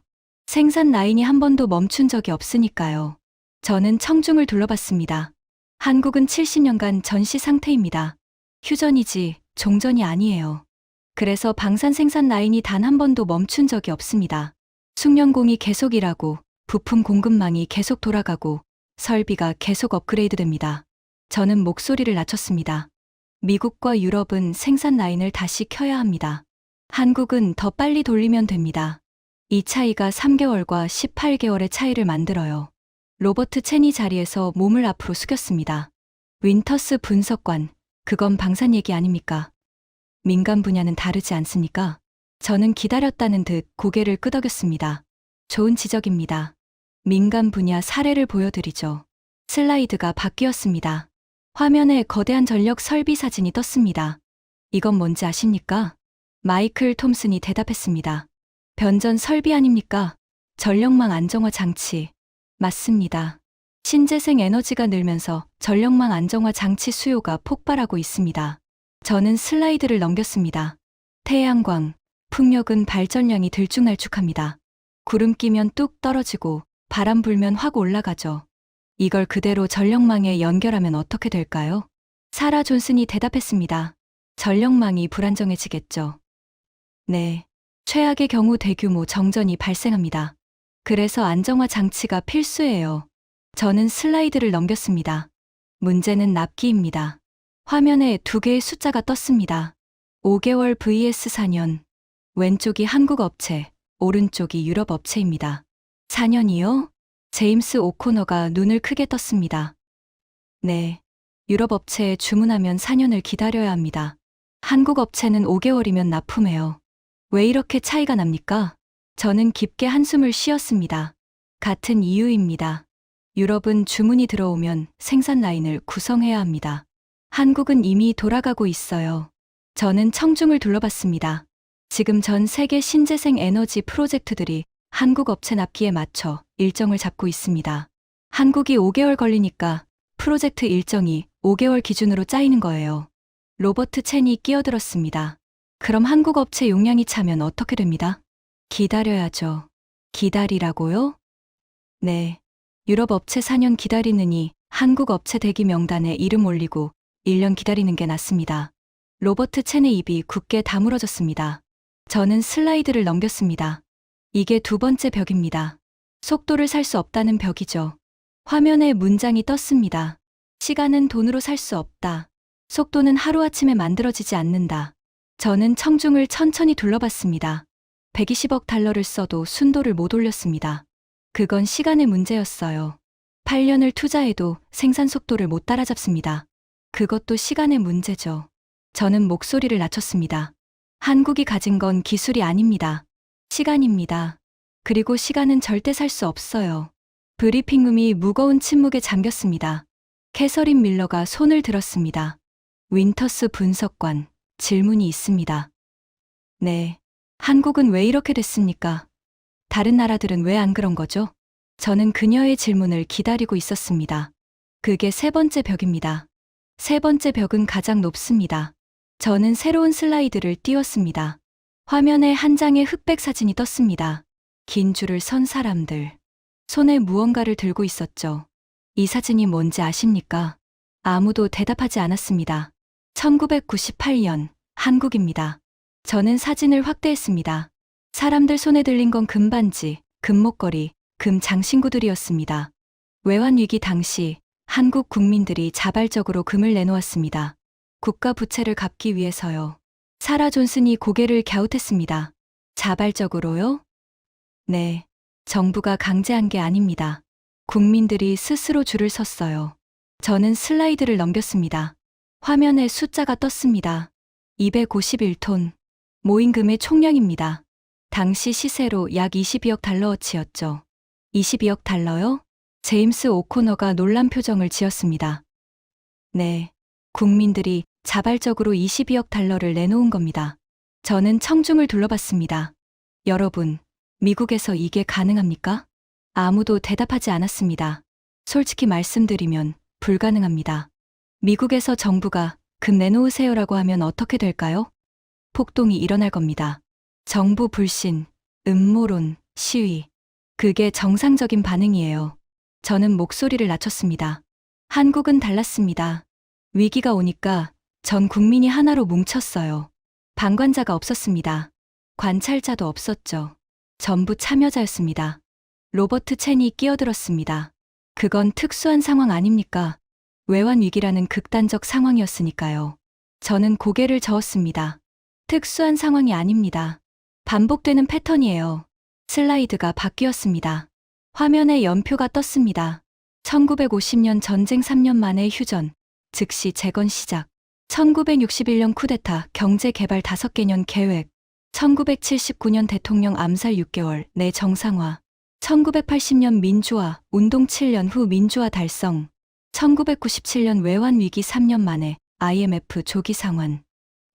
생산 라인이 한 번도 멈춘 적이 없으니까요. 저는 청중을 둘러봤습니다. 한국은 70년간 전시 상태입니다. 휴전이지 종전이 아니에요. 그래서 방산 생산 라인이 단 한 번도 멈춘 적이 없습니다. 숙련공이 계속 일하고 부품 공급망이 계속 돌아가고 설비가 계속 업그레이드됩니다. 저는 목소리를 낮췄습니다. 미국과 유럽은 생산 라인을 다시 켜야 합니다. 한국은 더 빨리 돌리면 됩니다. 이 차이가 3개월과 18개월의 차이를 만들어요. 로버트 첸이 자리에서 몸을 앞으로 숙였습니다. 윈터스 분석관, 그건 방산 얘기 아닙니까? 민간 분야는 다르지 않습니까? 저는 기다렸다는 듯 고개를 끄덕였습니다. 좋은 지적입니다. 민간 분야 사례를 보여드리죠. 슬라이드가 바뀌었습니다. 화면에 거대한 전력 설비 사진이 떴습니다. 이건 뭔지 아십니까? 마이클 톰슨이 대답했습니다. 변전 설비 아닙니까? 전력망 안정화 장치. 맞습니다. 신재생 에너지가 늘면서 전력망 안정화 장치 수요가 폭발하고 있습니다. 저는 슬라이드를 넘겼습니다. 태양광, 풍력은 발전량이 들쭉날쭉합니다. 구름 끼면 뚝 떨어지고 바람 불면 확 올라가죠. 이걸 그대로 전력망에 연결하면 어떻게 될까요? 사라 존슨이 대답했습니다. 전력망이 불안정해지겠죠. 네. 최악의 경우 대규모 정전이 발생합니다. 그래서 안정화 장치가 필수예요. 저는 슬라이드를 넘겼습니다. 문제는 납기입니다. 화면에 두 개의 숫자가 떴습니다. 5개월 vs 4년. 왼쪽이 한국 업체, 오른쪽이 유럽 업체입니다. 4년이요? 제임스 오코너가 눈을 크게 떴습니다. 네. 유럽 업체에 주문하면 4년을 기다려야 합니다. 한국 업체는 5개월이면 납품해요. 왜 이렇게 차이가 납니까? 저는 깊게 한숨을 쉬었습니다. 같은 이유입니다. 유럽은 주문이 들어오면 생산 라인을 구성해야 합니다. 한국은 이미 돌아가고 있어요. 저는 청중을 둘러봤습니다. 지금 전 세계 신재생 에너지 프로젝트들이 한국 업체 납기에 맞춰 일정을 잡고 있습니다. 한국이 5개월 걸리니까 프로젝트 일정이 5개월 기준으로 짜이는 거예요. 로버트 첸이 끼어들었습니다. 그럼 한국 업체 용량이 차면 어떻게 됩니다? 기다려야죠. 기다리라고요? 네. 유럽 업체 4년 기다리느니 한국 업체 대기 명단에 이름 올리고 1년 기다리는 게 낫습니다. 로버트 첸의 입이 굳게 다물어졌습니다. 저는 슬라이드를 넘겼습니다. 이게 두 번째 벽입니다. 속도를 살 수 없다는 벽이죠. 화면에 문장이 떴습니다. 시간은 돈으로 살 수 없다. 속도는 하루아침에 만들어지지 않는다. 저는 청중을 천천히 둘러봤습니다. 120억 달러를 써도 순도를 못 올렸습니다. 그건 시간의 문제였어요. 8년을 투자해도 생산 속도를 못 따라잡습니다. 그것도 시간의 문제죠. 저는 목소리를 낮췄습니다. 한국이 가진 건 기술이 아닙니다. 시간입니다. 그리고 시간은 절대 살 수 없어요. 브리핑룸이 무거운 침묵에 잠겼습니다. 캐서린 밀러가 손을 들었습니다. 윈터스 분석관, 질문이 있습니다. 네. 한국은 왜 이렇게 됐습니까? 다른 나라들은 왜 안 그런 거죠? 저는 그녀의 질문을 기다리고 있었습니다. 그게 세 번째 벽입니다. 세 번째 벽은 가장 높습니다. 저는 새로운 슬라이드를 띄웠습니다. 화면에 한 장의 흑백 사진이 떴습니다. 긴 줄을 선 사람들. 손에 무언가를 들고 있었죠. 이 사진이 뭔지 아십니까? 아무도 대답하지 않았습니다. 1998년, 한국입니다. 저는 사진을 확대했습니다. 사람들 손에 들린 건 금반지, 금목걸이, 금 장신구들이었습니다. 외환위기 당시 한국 국민들이 자발적으로 금을 내놓았습니다. 국가 부채를 갚기 위해서요. 사라 존슨이 고개를 갸웃했습니다. 자발적으로요? 네. 정부가 강제한 게 아닙니다. 국민들이 스스로 줄을 섰어요. 저는 슬라이드를 넘겼습니다. 화면에 숫자가 떴습니다. 251톤. 모인 금의 총량입니다. 당시 시세로 약 22억 달러어치였죠. 22억 달러요? 제임스 오코너가 놀란 표정을 지었습니다. 네. 국민들이 자발적으로 22억 달러를 내놓은 겁니다. 저는 청중을 둘러봤습니다. 여러분, 미국에서 이게 가능합니까? 아무도 대답하지 않았습니다. 솔직히 말씀드리면 불가능합니다. 미국에서 정부가 금 내놓으세요라고 하면 어떻게 될까요? 폭동이 일어날 겁니다. 정부 불신, 음모론, 시위. 그게 정상적인 반응이에요. 저는 목소리를 낮췄습니다. 한국은 달랐습니다. 위기가 오니까 전 국민이 하나로 뭉쳤어요. 방관자가 없었습니다. 관찰자도 없었죠. 전부 참여자였습니다. 로버트 첸이 끼어들었습니다. 그건 특수한 상황 아닙니까? 외환 위기라는 극단적 상황이었으니까요. 저는 고개를 저었습니다. 특수한 상황이 아닙니다. 반복되는 패턴이에요. 슬라이드가 바뀌었습니다. 화면에 연표가 떴습니다. 1950년 전쟁 3년 만에 휴전, 즉시 재건 시작. 1961년 쿠데타 경제 개발 5개년 계획. 1979년 대통령 암살 6개월 내 정상화. 1980년 민주화 운동 7년 후 민주화 달성. 1997년 외환 위기 3년 만에 IMF 조기 상환.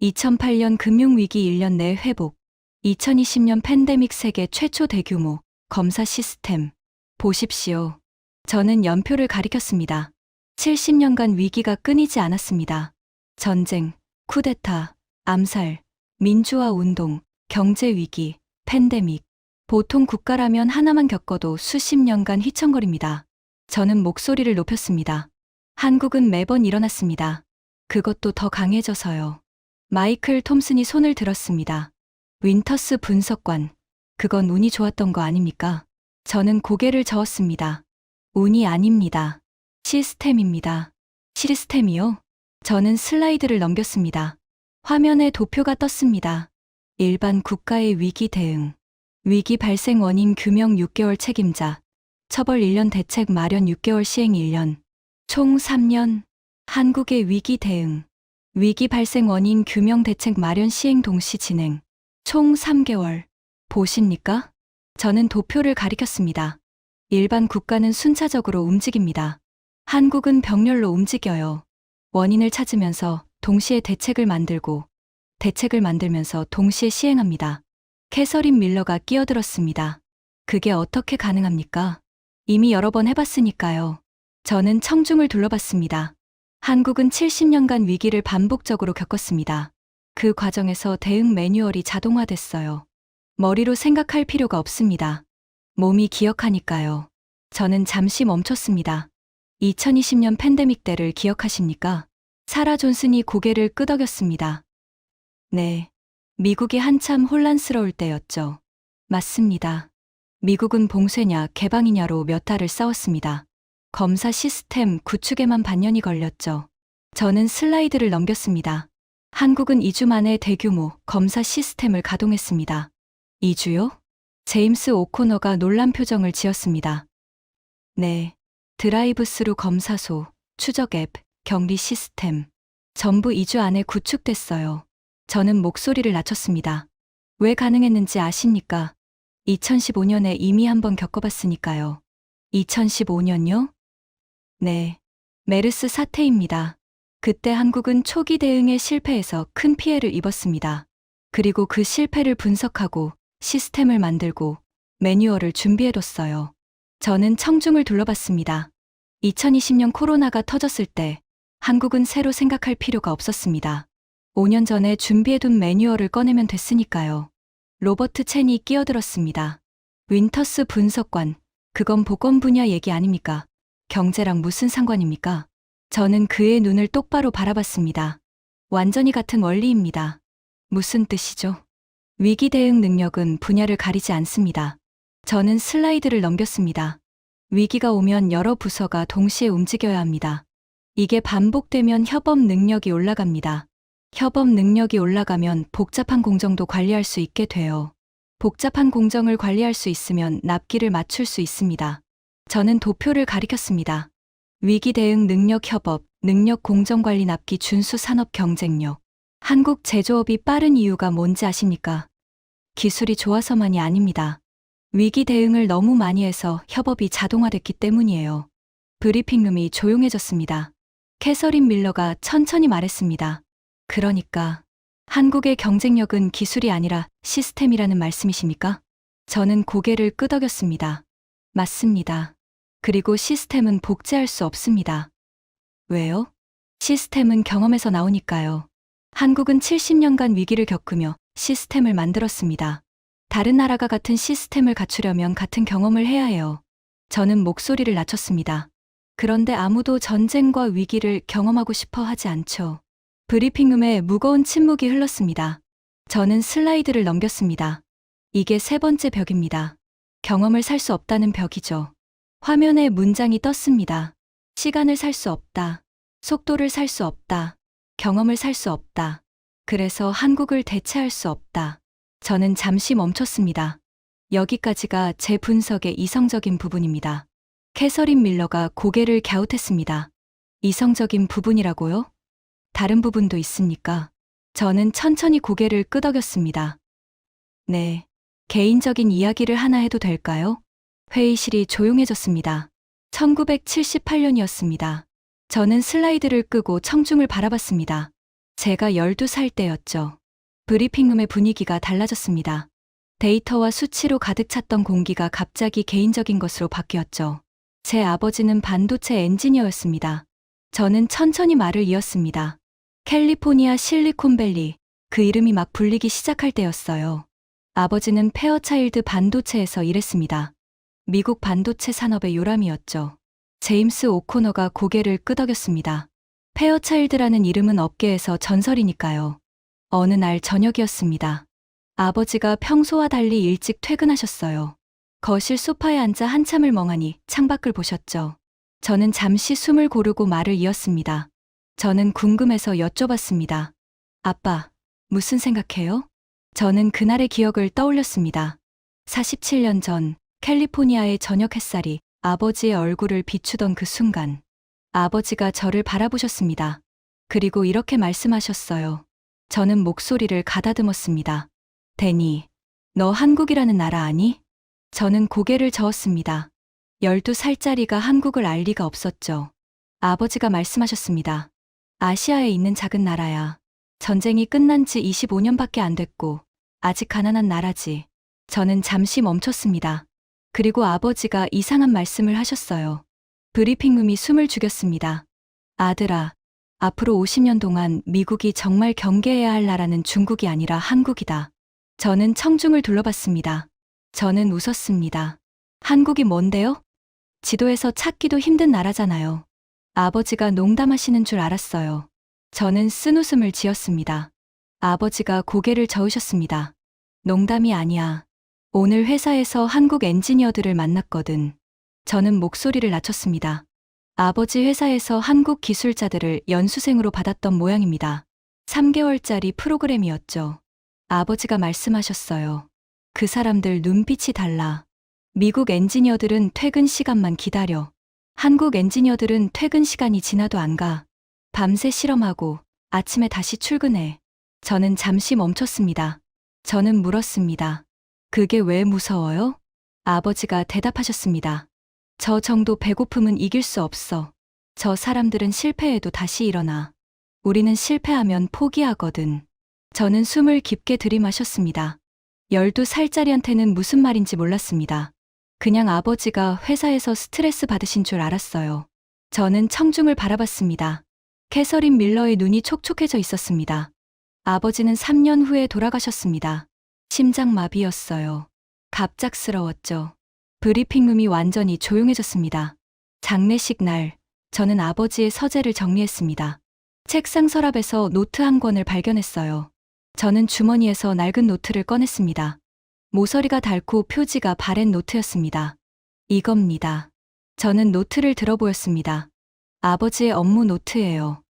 2008년 금융위기 1년 내 회복. 2020년 팬데믹 세계 최초 대규모 검사 시스템. 보십시오. 저는 연표를 가리켰습니다. 70년간 위기가 끊이지 않았습니다. 전쟁, 쿠데타, 암살, 민주화 운동, 경제 위기, 팬데믹. 보통 국가라면 하나만 겪어도 수십 년간 휘청거립니다. 저는 목소리를 높였습니다. 한국은 매번 일어났습니다. 그것도 더 강해져서요. 마이클 톰슨이 손을 들었습니다. 윈터스 분석관. 그건 운이 좋았던 거 아닙니까? 저는 고개를 저었습니다. 운이 아닙니다. 시스템입니다. 시스템이요? 저는 슬라이드를 넘겼습니다. 화면에 도표가 떴습니다. 일반 국가의 위기 대응. 위기 발생 원인 규명 6개월 책임자. 처벌 1년 대책 마련 6개월 시행 1년. 총 3년. 한국의 위기 대응. 위기 발생 원인 규명 대책 마련 시행 동시 진행. 총 3개월. 보십니까? 저는 도표를 가리켰습니다. 일반 국가는 순차적으로 움직입니다. 한국은 병렬로 움직여요. 원인을 찾으면서 동시에 대책을 만들고 대책을 만들면서 동시에 시행합니다. 캐서린 밀러가 끼어들었습니다. 그게 어떻게 가능합니까? 이미 여러 번 해봤으니까요. 저는 청중을 둘러봤습니다. 한국은 70년간 위기를 반복적으로 겪었습니다. 그 과정에서 대응 매뉴얼이 자동화됐어요. 머리로 생각할 필요가 없습니다. 몸이 기억하니까요. 저는 잠시 멈췄습니다. 2020년 팬데믹 때를 기억하십니까? 사라 존슨이 고개를 끄덕였습니다. 네. 미국이 한참 혼란스러울 때였죠. 맞습니다. 미국은 봉쇄냐 개방이냐로 몇 달을 싸웠습니다. 검사 시스템 구축에만 반년이 걸렸죠. 저는 슬라이드를 넘겼습니다. 한국은 2주 만에 대규모 검사 시스템을 가동했습니다. 2주요? 제임스 오코너가 놀란 표정을 지었습니다. 네. 드라이브스루 검사소, 추적 앱, 격리 시스템. 전부 2주 안에 구축됐어요. 저는 목소리를 낮췄습니다. 왜 가능했는지 아십니까? 2015년에 이미 한번 겪어봤으니까요. 2015년요? 네. 메르스 사태입니다. 그때 한국은 초기 대응에 실패해서 큰 피해를 입었습니다. 그리고 그 실패를 분석하고 시스템을 만들고 매뉴얼을 준비해뒀어요. 저는 청중을 둘러봤습니다. 2020년 코로나가 터졌을 때 한국은 새로 생각할 필요가 없었습니다. 5년 전에 준비해둔 매뉴얼을 꺼내면 됐으니까요. 로버트 첸이 끼어들었습니다. 윈터스 분석관, 그건 보건 분야 얘기 아닙니까? 경제랑 무슨 상관입니까? 저는 그의 눈을 똑바로 바라봤습니다. 완전히 같은 원리입니다. 무슨 뜻이죠? 위기 대응 능력은 분야를 가리지 않습니다. 저는 슬라이드를 넘겼습니다. 위기가 오면 여러 부서가 동시에 움직여야 합니다. 이게 반복되면 협업 능력이 올라갑니다. 협업 능력이 올라가면 복잡한 공정도 관리할 수 있게 돼요. 복잡한 공정을 관리할 수 있으면 납기를 맞출 수 있습니다. 저는 도표를 가리켰습니다. 위기 대응 능력 협업, 능력 공정관리 납기 준수 산업 경쟁력. 한국 제조업이 빠른 이유가 뭔지 아십니까? 기술이 좋아서만이 아닙니다. 위기 대응을 너무 많이 해서 협업이 자동화됐기 때문이에요. 브리핑룸이 조용해졌습니다. 캐서린 밀러가 천천히 말했습니다. 그러니까 한국의 경쟁력은 기술이 아니라 시스템이라는 말씀이십니까? 저는 고개를 끄덕였습니다. 맞습니다. 그리고 시스템은 복제할 수 없습니다. 왜요? 시스템은 경험에서 나오니까요. 한국은 70년간 위기를 겪으며 시스템을 만들었습니다. 다른 나라가 같은 시스템을 갖추려면 같은 경험을 해야 해요. 저는 목소리를 낮췄습니다. 그런데 아무도 전쟁과 위기를 경험하고 싶어 하지 않죠. 브리핑룸에 무거운 침묵이 흘렀습니다. 저는 슬라이드를 넘겼습니다. 이게 세 번째 벽입니다. 경험을 살 수 없다는 벽이죠. 화면에 문장이 떴습니다. 시간을 살 수 없다. 속도를 살 수 없다. 경험을 살 수 없다. 그래서 한국을 대체할 수 없다. 저는 잠시 멈췄습니다. 여기까지가 제 분석의 이성적인 부분입니다. 캐서린 밀러가 고개를 갸웃했습니다. 이성적인 부분이라고요? 다른 부분도 있습니까? 저는 천천히 고개를 끄덕였습니다. 네. 개인적인 이야기를 하나 해도 될까요? 회의실이 조용해졌습니다. 1978년이었습니다. 저는 슬라이드를 끄고 청중을 바라봤습니다. 제가 12살 때였죠. 브리핑룸의 분위기가 달라졌습니다. 데이터와 수치로 가득 찼던 공기가 갑자기 개인적인 것으로 바뀌었죠. 제 아버지는 반도체 엔지니어였습니다. 저는 천천히 말을 이었습니다. 캘리포니아 실리콘밸리, 그 이름이 막 불리기 시작할 때였어요. 아버지는 페어차일드 반도체에서 일했습니다. 미국 반도체 산업의 요람이었죠. 제임스 오코너가 고개를 끄덕였습니다. 페어차일드라는 이름은 업계에서 전설이니까요. 어느 날 저녁이었습니다. 아버지가 평소와 달리 일찍 퇴근하셨어요. 거실 소파에 앉아 한참을 멍하니 창밖을 보셨죠. 저는 잠시 숨을 고르고 말을 이었습니다. 저는 궁금해서 여쭤봤습니다. 아빠, 무슨 생각해요? 저는 그날의 기억을 떠올렸습니다. 47년 전 캘리포니아의 저녁 햇살이 아버지의 얼굴을 비추던 그 순간, 아버지가 저를 바라보셨습니다. 그리고 이렇게 말씀하셨어요. 저는 목소리를 가다듬었습니다. 데니, 너 한국이라는 나라 아니? 저는 고개를 저었습니다. 12살짜리가 한국을 알 리가 없었죠. 아버지가 말씀하셨습니다. 아시아에 있는 작은 나라야. 전쟁이 끝난 지 25년밖에 안 됐고 아직 가난한 나라지. 저는 잠시 멈췄습니다. 그리고 아버지가 이상한 말씀을 하셨어요. 브리핑룸이 숨을 죽였습니다. 아들아, 앞으로 50년 동안 미국이 정말 경계해야 할 나라는 중국이 아니라 한국이다. 저는 청중을 둘러봤습니다. 저는 웃었습니다. 한국이 뭔데요? 지도에서 찾기도 힘든 나라잖아요. 아버지가 농담하시는 줄 알았어요. 저는 쓴웃음을 지었습니다. 아버지가 고개를 저으셨습니다. 농담이 아니야. 오늘 회사에서 한국 엔지니어들을 만났거든. 저는 목소리를 낮췄습니다. 아버지 회사에서 한국 기술자들을 연수생으로 받았던 모양입니다. 3개월짜리 프로그램이었죠. 아버지가 말씀하셨어요. 그 사람들 눈빛이 달라. 미국 엔지니어들은 퇴근 시간만 기다려. 한국 엔지니어들은 퇴근 시간이 지나도 안 가. 밤새 실험하고 아침에 다시 출근해. 저는 잠시 멈췄습니다. 저는 물었습니다. 그게 왜 무서워요? 아버지가 대답하셨습니다. 저 정도 배고픔은 이길 수 없어. 저 사람들은 실패해도 다시 일어나. 우리는 실패하면 포기하거든. 저는 숨을 깊게 들이마셨습니다. 12살짜리한테는 무슨 말인지 몰랐습니다. 그냥 아버지가 회사에서 스트레스 받으신 줄 알았어요. 저는 청중을 바라봤습니다. 캐서린 밀러의 눈이 촉촉해져 있었습니다. 아버지는 3년 후에 돌아가셨습니다. 심장마비였어요. 갑작스러웠죠. 브리핑룸이 완전히 조용해졌습니다. 장례식 날, 저는 아버지의 서재를 정리했습니다. 책상 서랍에서 노트 한 권을 발견했어요. 저는 주머니에서 낡은 노트를 꺼냈습니다. 모서리가 닳고 표지가 바랜 노트였습니다. 이겁니다. 저는 노트를 들어보였습니다. 아버지의 업무 노트예요.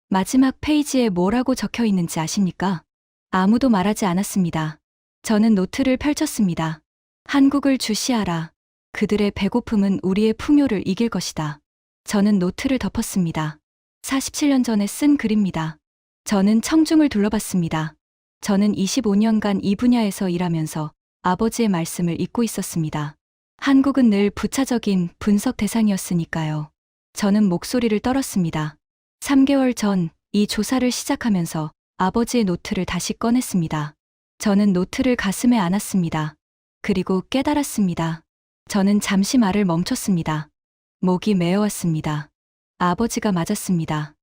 마지막 페이지에 뭐라고 적혀 있는지 아십니까? 아무도 말하지 않았습니다. 저는 노트를 펼쳤습니다. 한국을 주시하라. 그들의 배고픔은 우리의 풍요를 이길 것이다. 저는 노트를 덮었습니다. 47년 전에 쓴 글입니다. 저는 청중을 둘러봤습니다. 저는 25년간 이 분야에서 일하면서 아버지의 말씀을 잊고 있었습니다. 한국은 늘 부차적인 분석 대상이었으니까요. 저는 목소리를 떨었습니다. 3개월 전 이 조사를 시작하면서 아버지의 노트를 다시 꺼냈습니다. 저는 노트를 가슴에 안았습니다. 그리고 깨달았습니다. 저는 잠시 말을 멈췄습니다. 목이 메어왔습니다. 아버지가 맞았습니다.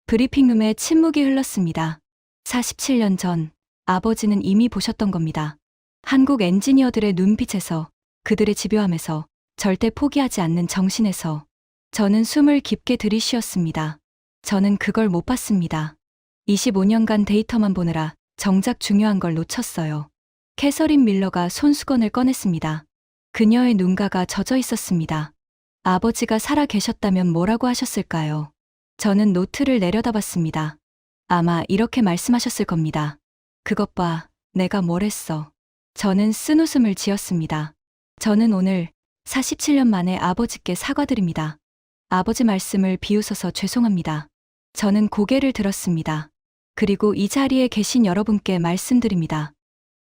브리핑룸에 침묵이 흘렀습니다. 47년 전 아버지는 이미 보셨던 겁니다. 한국 엔지니어들의 눈빛에서, 그들의 집요함에서, 절대 포기하지 않는 정신에서. 저는 숨을 깊게 들이쉬었습니다. 저는 그걸 못 봤습니다. 25년간 데이터만 보느라 정작 중요한 걸 놓쳤어요. 캐서린 밀러가 손수건을 꺼냈습니다. 그녀의 눈가가 젖어 있었습니다. 아버지가 살아 계셨다면 뭐라고 하셨을까요? 저는 노트를 내려다봤습니다. 아마 이렇게 말씀하셨을 겁니다. 그것 봐, 내가 뭘 했어. 저는 쓴웃음을 지었습니다. 저는 오늘 47년 만에 아버지께 사과드립니다. 아버지 말씀을 비웃어서 죄송합니다. 저는 고개를 들었습니다. 그리고 이 자리에 계신 여러분께 말씀드립니다.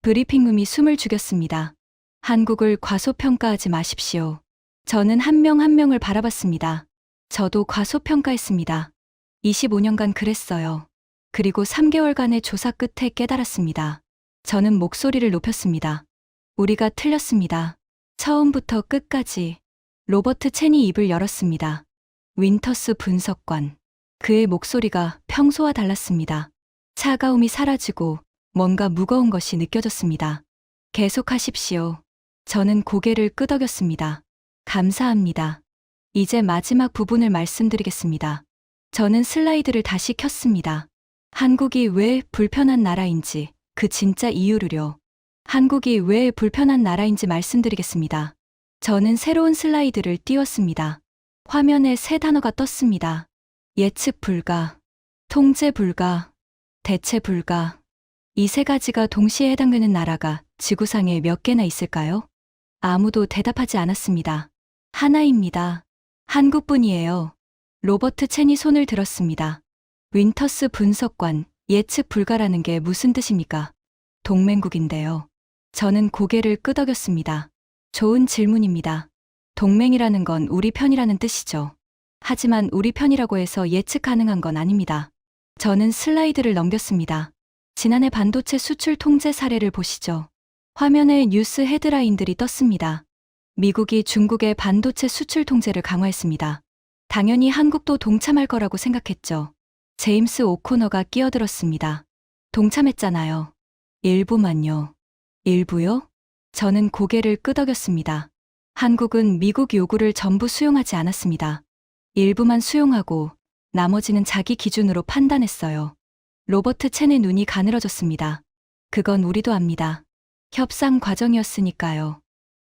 브리핑룸이 숨을 죽였습니다. 한국을 과소평가하지 마십시오. 저는 한 명 한 명을 바라봤습니다. 저도 과소평가했습니다. 25년간 그랬어요. 그리고 3개월간의 조사 끝에 깨달았습니다. 저는 목소리를 높였습니다. 우리가 틀렸습니다. 처음부터 끝까지. 로버트 첸이 입을 열었습니다. 윈터스 분석관. 그의 목소리가 평소와 달랐습니다. 차가움이 사라지고 뭔가 무거운 것이 느껴졌습니다. 계속하십시오. 저는 고개를 끄덕였습니다. 감사합니다. 이제 마지막 부분을 말씀드리겠습니다. 저는 슬라이드를 다시 켰습니다. 한국이 왜 불편한 나라인지, 그 진짜 이유를요. 한국이 왜 불편한 나라인지 말씀드리겠습니다. 저는 새로운 슬라이드를 띄웠습니다. 화면에 세 단어가 떴습니다. 예측 불가, 통제 불가, 대체 불가. 이 세 가지가 동시에 해당되는 나라가 지구상에 몇 개나 있을까요? 아무도 대답하지 않았습니다. 하나입니다. 한국뿐이에요. 로버트 첸이 손을 들었습니다. 윈터스 분석관, 예측 불가라는 게 무슨 뜻입니까? 동맹국인데요. 저는 고개를 끄덕였습니다. 좋은 질문입니다. 동맹이라는 건 우리 편이라는 뜻이죠. 하지만 우리 편이라고 해서 예측 가능한 건 아닙니다. 저는 슬라이드를 넘겼습니다. 지난해 반도체 수출 통제 사례를 보시죠. 화면에 뉴스 헤드라인들이 떴습니다. 미국이 중국의 반도체 수출 통제를 강화했습니다. 당연히 한국도 동참할 거라고 생각했죠. 제임스 오코너가 끼어들었습니다. 동참했잖아요. 일부만요. 일부요? 저는 고개를 끄덕였습니다. 한국은 미국 요구를 전부 수용하지 않았습니다. 일부만 수용하고 나머지는 자기 기준으로 판단했어요. 로버트 첸의 눈이 가늘어졌습니다. 그건 우리도 압니다. 협상 과정이었으니까요.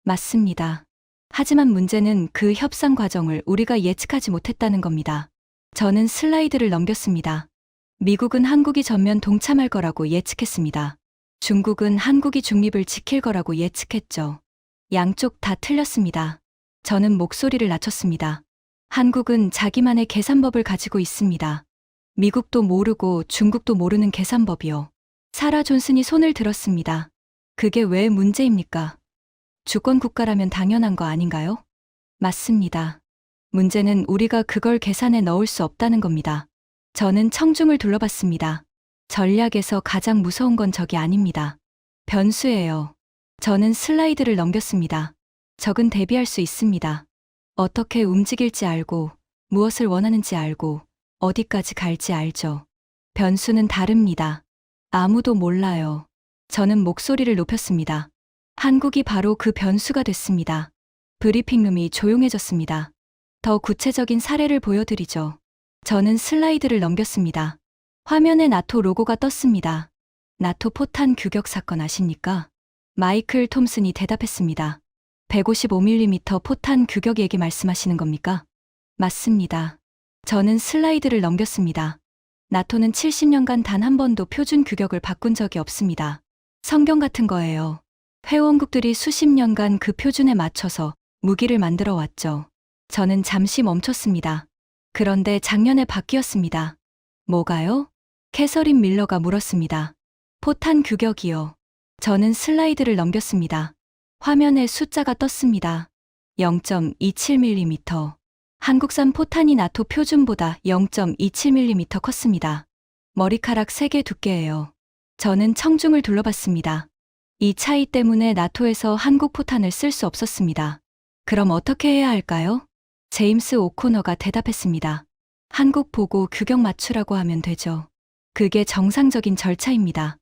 맞습니다. 하지만 문제는 그 협상 과정을 우리가 예측하지 못했다는 겁니다. 저는 슬라이드를 넘겼습니다. 미국은 한국이 전면 동참할 거라고 예측했습니다. 중국은 한국이 중립을 지킬 거라고 예측했죠. 양쪽 다 틀렸습니다. 저는 목소리를 낮췄습니다. 한국은 자기만의 계산법을 가지고 있습니다. 미국도 모르고 중국도 모르는 계산법이요. 사라 존슨이 손을 들었습니다. 그게 왜 문제입니까? 주권 국가라면 당연한 거 아닌가요? 맞습니다. 문제는 우리가 그걸 계산에 넣을 수 없다는 겁니다. 저는 청중을 둘러봤습니다. 전략에서 가장 무서운 건 적이 아닙니다. 변수예요. 저는 슬라이드를 넘겼습니다. 적은 대비할 수 있습니다. 어떻게 움직일지 알고, 무엇을 원하는지 알고, 어디까지 갈지 알죠. 변수는 다릅니다. 아무도 몰라요. 저는 목소리를 높였습니다. 한국이 바로 그 변수가 됐습니다. 브리핑룸이 조용해졌습니다. 더 구체적인 사례를 보여드리죠. 저는 슬라이드를 넘겼습니다. 화면에 나토 로고가 떴습니다. 나토 포탄 규격 사건 아십니까? 마이클 톰슨이 대답했습니다. 155mm 포탄 규격 얘기 말씀하시는 겁니까? 맞습니다. 저는 슬라이드를 넘겼습니다. 나토는 70년간 단 한 번도 표준 규격을 바꾼 적이 없습니다. 성경 같은 거예요. 회원국들이 수십 년간 그 표준에 맞춰서 무기를 만들어 왔죠. 저는 잠시 멈췄습니다. 그런데 작년에 바뀌었습니다. 뭐가요? 캐서린 밀러가 물었습니다. 포탄 규격이요. 저는 슬라이드를 넘겼습니다. 화면에 숫자가 떴습니다. 0.27mm. 한국산 포탄이 나토 표준보다 0.27mm 컸습니다. 머리카락 3개 두께예요. 저는 청중을 둘러봤습니다. 이 차이 때문에 나토에서 한국 포탄을 쓸 수 없었습니다. 그럼 어떻게 해야 할까요? 제임스 오코너가 대답했습니다. 한국 보고 규격 맞추라고 하면 되죠. 그게 정상적인 절차입니다.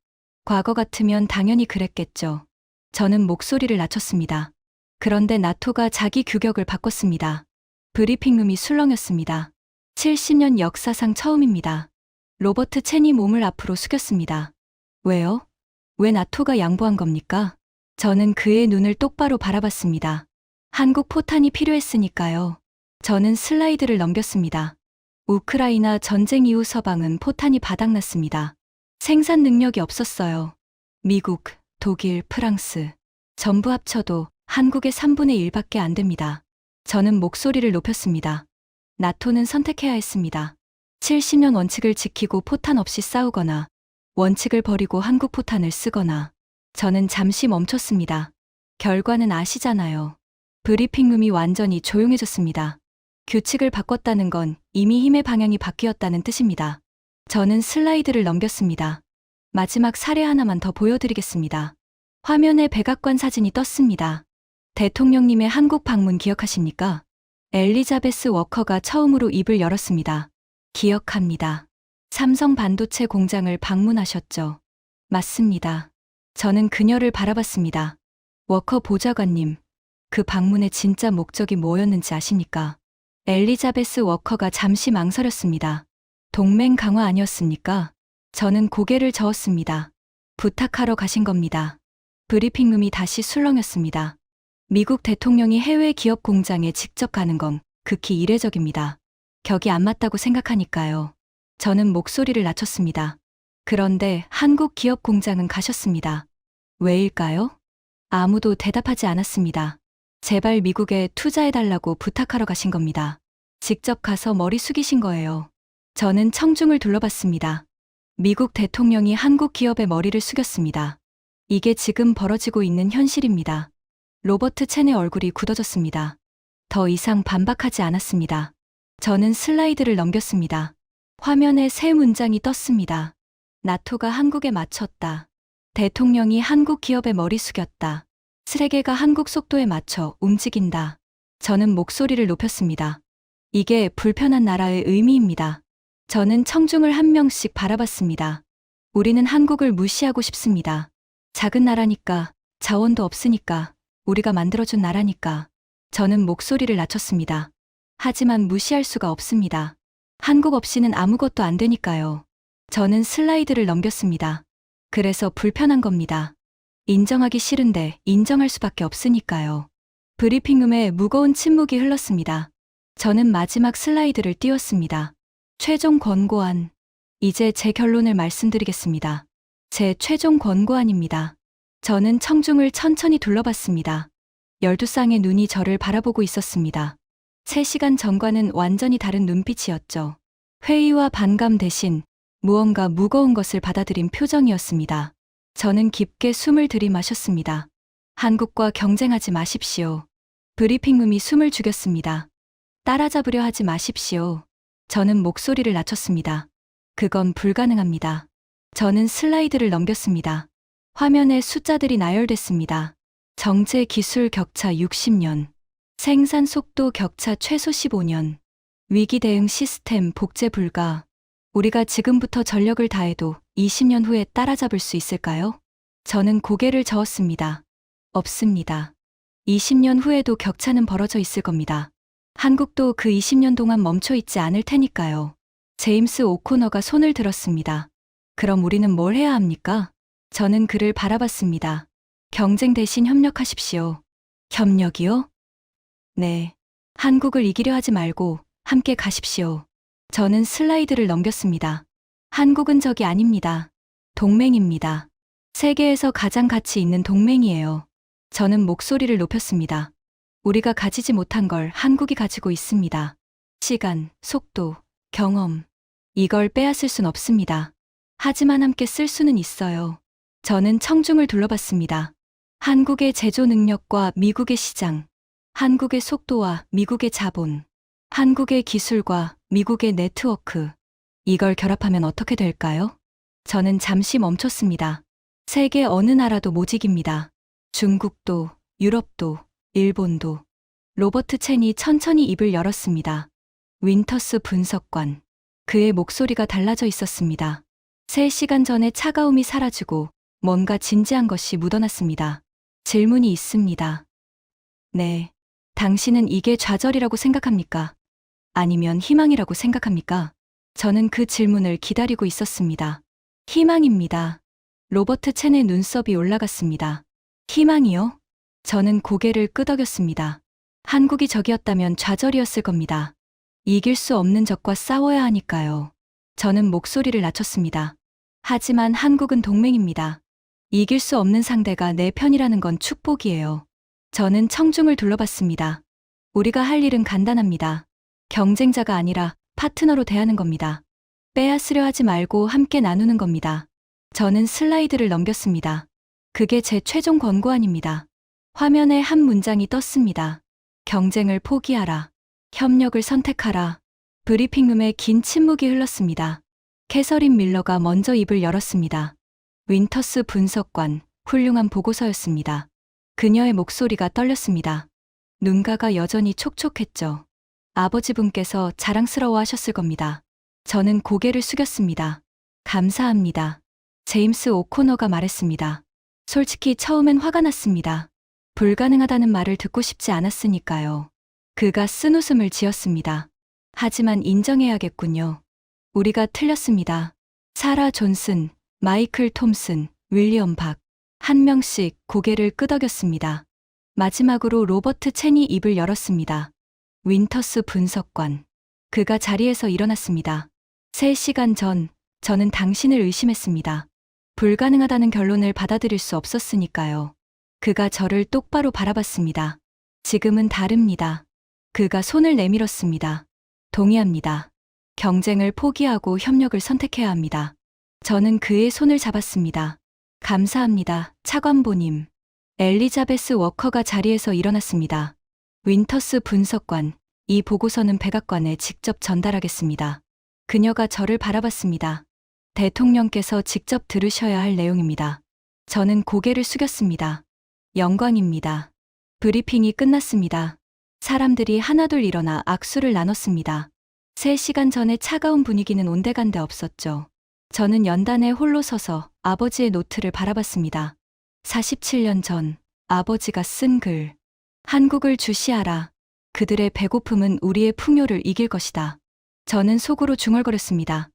과거 같으면 당연히 그랬겠죠. 저는 목소리를 낮췄습니다. 그런데 나토가 자기 규격을 바꿨습니다. 브리핑룸이 술렁였습니다. 70년 역사상 처음입니다. 로버트 첸이 몸을 앞으로 숙였습니다. 왜요? 왜 나토가 양보한 겁니까? 저는 그의 눈을 똑바로 바라봤습니다. 한국 포탄이 필요했으니까요. 저는 슬라이드를 넘겼습니다. 우크라이나 전쟁 이후 서방은 포탄이 바닥났습니다. 생산 능력이 없었어요. 미국, 독일, 프랑스 전부 합쳐도 한국의 3분의 1밖에 안 됩니다. 저는 목소리를 높였습니다. 나토는 선택해야 했습니다. 70년 원칙을 지키고 포탄 없이 싸우거나 원칙을 버리고 한국 포탄을 쓰거나. 저는 잠시 멈췄습니다. 결과는 아시잖아요. 브리핑룸이 완전히 조용해졌습니다. 규칙을 바꿨다는 건 이미 힘의 방향이 바뀌었다는 뜻입니다. 저는 슬라이드를 넘겼습니다. 마지막 사례 하나만 더 보여드리겠습니다. 화면에 백악관 사진이 떴습니다. 대통령님의 한국 방문 기억하십니까? 엘리자베스 워커가 처음으로 입을 열었습니다. 기억합니다. 삼성 반도체 공장을 방문하셨죠? 맞습니다. 저는 그녀를 바라봤습니다. 워커 보좌관님, 그 방문의 진짜 목적이 뭐였는지 아십니까? 엘리자베스 워커가 잠시 망설였습니다. 동맹 강화 아니었습니까? 저는 고개를 저었습니다. 부탁하러 가신 겁니다. 브리핑룸이 다시 술렁였습니다. 미국 대통령이 해외 기업 공장에 직접 가는 건 극히 이례적입니다. 격이 안 맞다고 생각하니까요. 저는 목소리를 낮췄습니다. 그런데 한국 기업 공장은 가셨습니다. 왜일까요? 아무도 대답하지 않았습니다. 제발 미국에 투자해달라고 부탁하러 가신 겁니다. 직접 가서 머리 숙이신 거예요. 저는 청중을 둘러봤습니다. 미국 대통령이 한국 기업의 머리를 숙였습니다. 이게 지금 벌어지고 있는 현실입니다. 로버트 첸의 얼굴이 굳어졌습니다. 더 이상 반박하지 않았습니다. 저는 슬라이드를 넘겼습니다. 화면에 세 문장이 떴습니다. 나토가 한국에 맞췄다. 대통령이 한국 기업의 머리 숙였다. 세계가 한국 속도에 맞춰 움직인다. 저는 목소리를 높였습니다. 이게 불편한 나라의 의미입니다. 저는 청중을 한 명씩 바라봤습니다. 우리는 한국을 무시하고 싶습니다. 작은 나라니까, 자원도 없으니까, 우리가 만들어준 나라니까. 저는 목소리를 낮췄습니다. 하지만 무시할 수가 없습니다. 한국 없이는 아무것도 안 되니까요. 저는 슬라이드를 넘겼습니다. 그래서 불편한 겁니다. 인정하기 싫은데 인정할 수밖에 없으니까요. 브리핑룸에 무거운 침묵이 흘렀습니다. 저는 마지막 슬라이드를 띄웠습니다. 최종 권고안. 이제 제 결론을 말씀드리겠습니다. 제 최종 권고안입니다. 저는 청중을 천천히 둘러봤습니다. 12쌍의 눈이 저를 바라보고 있었습니다. 3시간 전과는 완전히 다른 눈빛이었죠. 회의와 반감 대신 무언가 무거운 것을 받아들인 표정이었습니다. 저는 깊게 숨을 들이마셨습니다. 한국과 경쟁하지 마십시오. 브리핑룸이 숨을 죽였습니다. 따라잡으려 하지 마십시오. 저는 목소리를 낮췄습니다. 그건 불가능합니다. 저는 슬라이드를 넘겼습니다. 화면에 숫자들이 나열됐습니다. 정제 기술 격차 60년, 생산 속도 격차 최소 15년, 위기 대응 시스템 복제 불가. 우리가 지금부터 전력을 다해도 20년 후에 따라잡을 수 있을까요? 저는 고개를 저었습니다. 없습니다. 20년 후에도 격차는 벌어져 있을 겁니다. 한국도 그 20년 동안 멈춰 있지 않을 테니까요. 제임스 오코너가 손을 들었습니다. 그럼 우리는 뭘 해야 합니까? 저는 그를 바라봤습니다. 경쟁 대신 협력하십시오. 협력이요? 네. 한국을 이기려 하지 말고 함께 가십시오. 저는 슬라이드를 넘겼습니다. 한국은 적이 아닙니다. 동맹입니다. 세계에서 가장 가치 있는 동맹이에요. 저는 목소리를 높였습니다. 우리가 가지지 못한 걸 한국이 가지고 있습니다. 시간, 속도, 경험. 이걸 빼앗을 순 없습니다. 하지만 함께 쓸 수는 있어요. 저는 청중을 둘러봤습니다. 한국의 제조 능력과 미국의 시장, 한국의 속도와 미국의 자본, 한국의 기술과 미국의 네트워크. 이걸 결합하면 어떻게 될까요? 저는 잠시 멈췄습니다. 세계 어느 나라도 못 이깁니다. 중국도, 유럽도, 일본도. 로버트 첸이 천천히 입을 열었습니다. 윈터스 분석관. 그의 목소리가 달라져 있었습니다. 3시간 전에 차가움이 사라지고 뭔가 진지한 것이 묻어났습니다. 질문이 있습니다. 네. 당신은 이게 좌절이라고 생각합니까? 아니면 희망이라고 생각합니까? 저는 그 질문을 기다리고 있었습니다. 희망입니다. 로버트 첸의 눈썹이 올라갔습니다. 희망이요? 저는 고개를 끄덕였습니다. 한국이 적이었다면 좌절이었을 겁니다. 이길 수 없는 적과 싸워야 하니까요. 저는 목소리를 낮췄습니다. 하지만 한국은 동맹입니다. 이길 수 없는 상대가 내 편이라는 건 축복이에요. 저는 청중을 둘러봤습니다. 우리가 할 일은 간단합니다. 경쟁자가 아니라 파트너로 대하는 겁니다. 빼앗으려 하지 말고 함께 나누는 겁니다. 저는 슬라이드를 넘겼습니다. 그게 제 최종 권고안입니다. 화면에 한 문장이 떴습니다. 경쟁을 포기하라. 협력을 선택하라. 브리핑룸에 긴 침묵이 흘렀습니다. 캐서린 밀러가 먼저 입을 열었습니다. 윈터스 분석관, 훌륭한 보고서였습니다. 그녀의 목소리가 떨렸습니다. 눈가가 여전히 촉촉했죠. 아버지분께서 자랑스러워 하셨을 겁니다. 저는 고개를 숙였습니다. 감사합니다. 제임스 오코너가 말했습니다. 솔직히 처음엔 화가 났습니다. 불가능하다는 말을 듣고 싶지 않았으니까요. 그가 쓴웃음을 지었습니다. 하지만 인정해야겠군요. 우리가 틀렸습니다. 사라 존슨, 마이클 톰슨, 윌리엄 박. 한 명씩 고개를 끄덕였습니다. 마지막으로 로버트 첸이 입을 열었습니다. 윈터스 분석관. 그가 자리에서 일어났습니다. 3시간 전, 저는 당신을 의심했습니다. 불가능하다는 결론을 받아들일 수 없었으니까요. 그가 저를 똑바로 바라봤습니다. 지금은 다릅니다. 그가 손을 내밀었습니다. 동의합니다. 경쟁을 포기하고 협력을 선택해야 합니다. 저는 그의 손을 잡았습니다. 감사합니다, 차관보님. 엘리자베스 워커가 자리에서 일어났습니다. 윈터스 분석관, 이 보고서는 백악관에 직접 전달하겠습니다. 그녀가 저를 바라봤습니다. 대통령께서 직접 들으셔야 할 내용입니다. 저는 고개를 숙였습니다. 영광입니다. 브리핑이 끝났습니다. 사람들이 하나둘 일어나 악수를 나눴습니다. 3시간 전에 차가운 분위기는 온데간데 없었죠. 저는 연단에 홀로 서서 아버지의 노트를 바라봤습니다. 47년 전 아버지가 쓴 글. 한국을 주시하라. 그들의 배고픔은 우리의 풍요를 이길 것이다. 저는 속으로 중얼거렸습니다.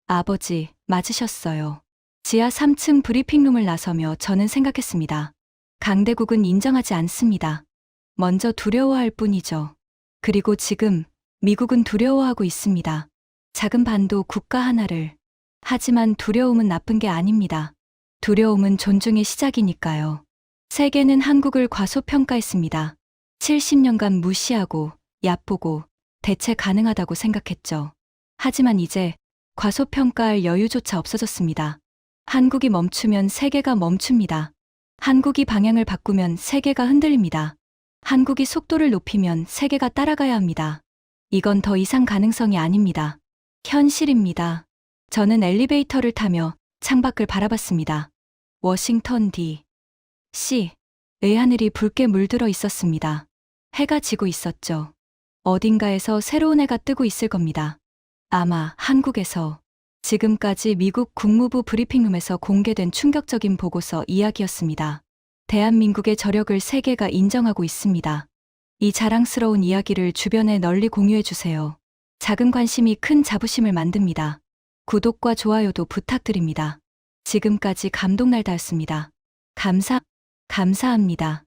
아버지, 맞으셨어요. 지하 3층 브리핑룸을 나서며 저는 생각했습니다. 강대국은 인정하지 않습니다. 먼저 두려워할 뿐이죠. 그리고 지금 미국은 두려워하고 있습니다. 작은 반도 국가 하나를. 하지만 두려움은 나쁜 게 아닙니다. 두려움은 존중의 시작이니까요. 세계는 한국을 과소평가했습니다. 70년간 무시하고 얕보고 대체 가능하다고 생각했죠. 하지만 이제 과소평가할 여유조차 없어졌습니다. 한국이 멈추면 세계가 멈춥니다. 한국이 방향을 바꾸면 세계가 흔들립니다. 한국이 속도를 높이면 세계가 따라가야 합니다. 이건 더 이상 가능성이 아닙니다. 현실입니다. 저는 엘리베이터를 타며 창밖을 바라봤습니다. 워싱턴 D.C.의 하늘이 붉게 물들어 있었습니다. 해가 지고 있었죠. 어딘가에서 새로운 해가 뜨고 있을 겁니다. 아마 한국에서. 지금까지 미국 국무부 브리핑룸에서 공개된 충격적인 보고서 이야기였습니다. 대한민국의 저력을 세계가 인정하고 있습니다. 이 자랑스러운 이야기를 주변에 널리 공유해 주세요. 작은 관심이 큰 자부심을 만듭니다. 구독과 좋아요도 부탁드립니다. 지금까지 감동날다였습니다. 감사합니다.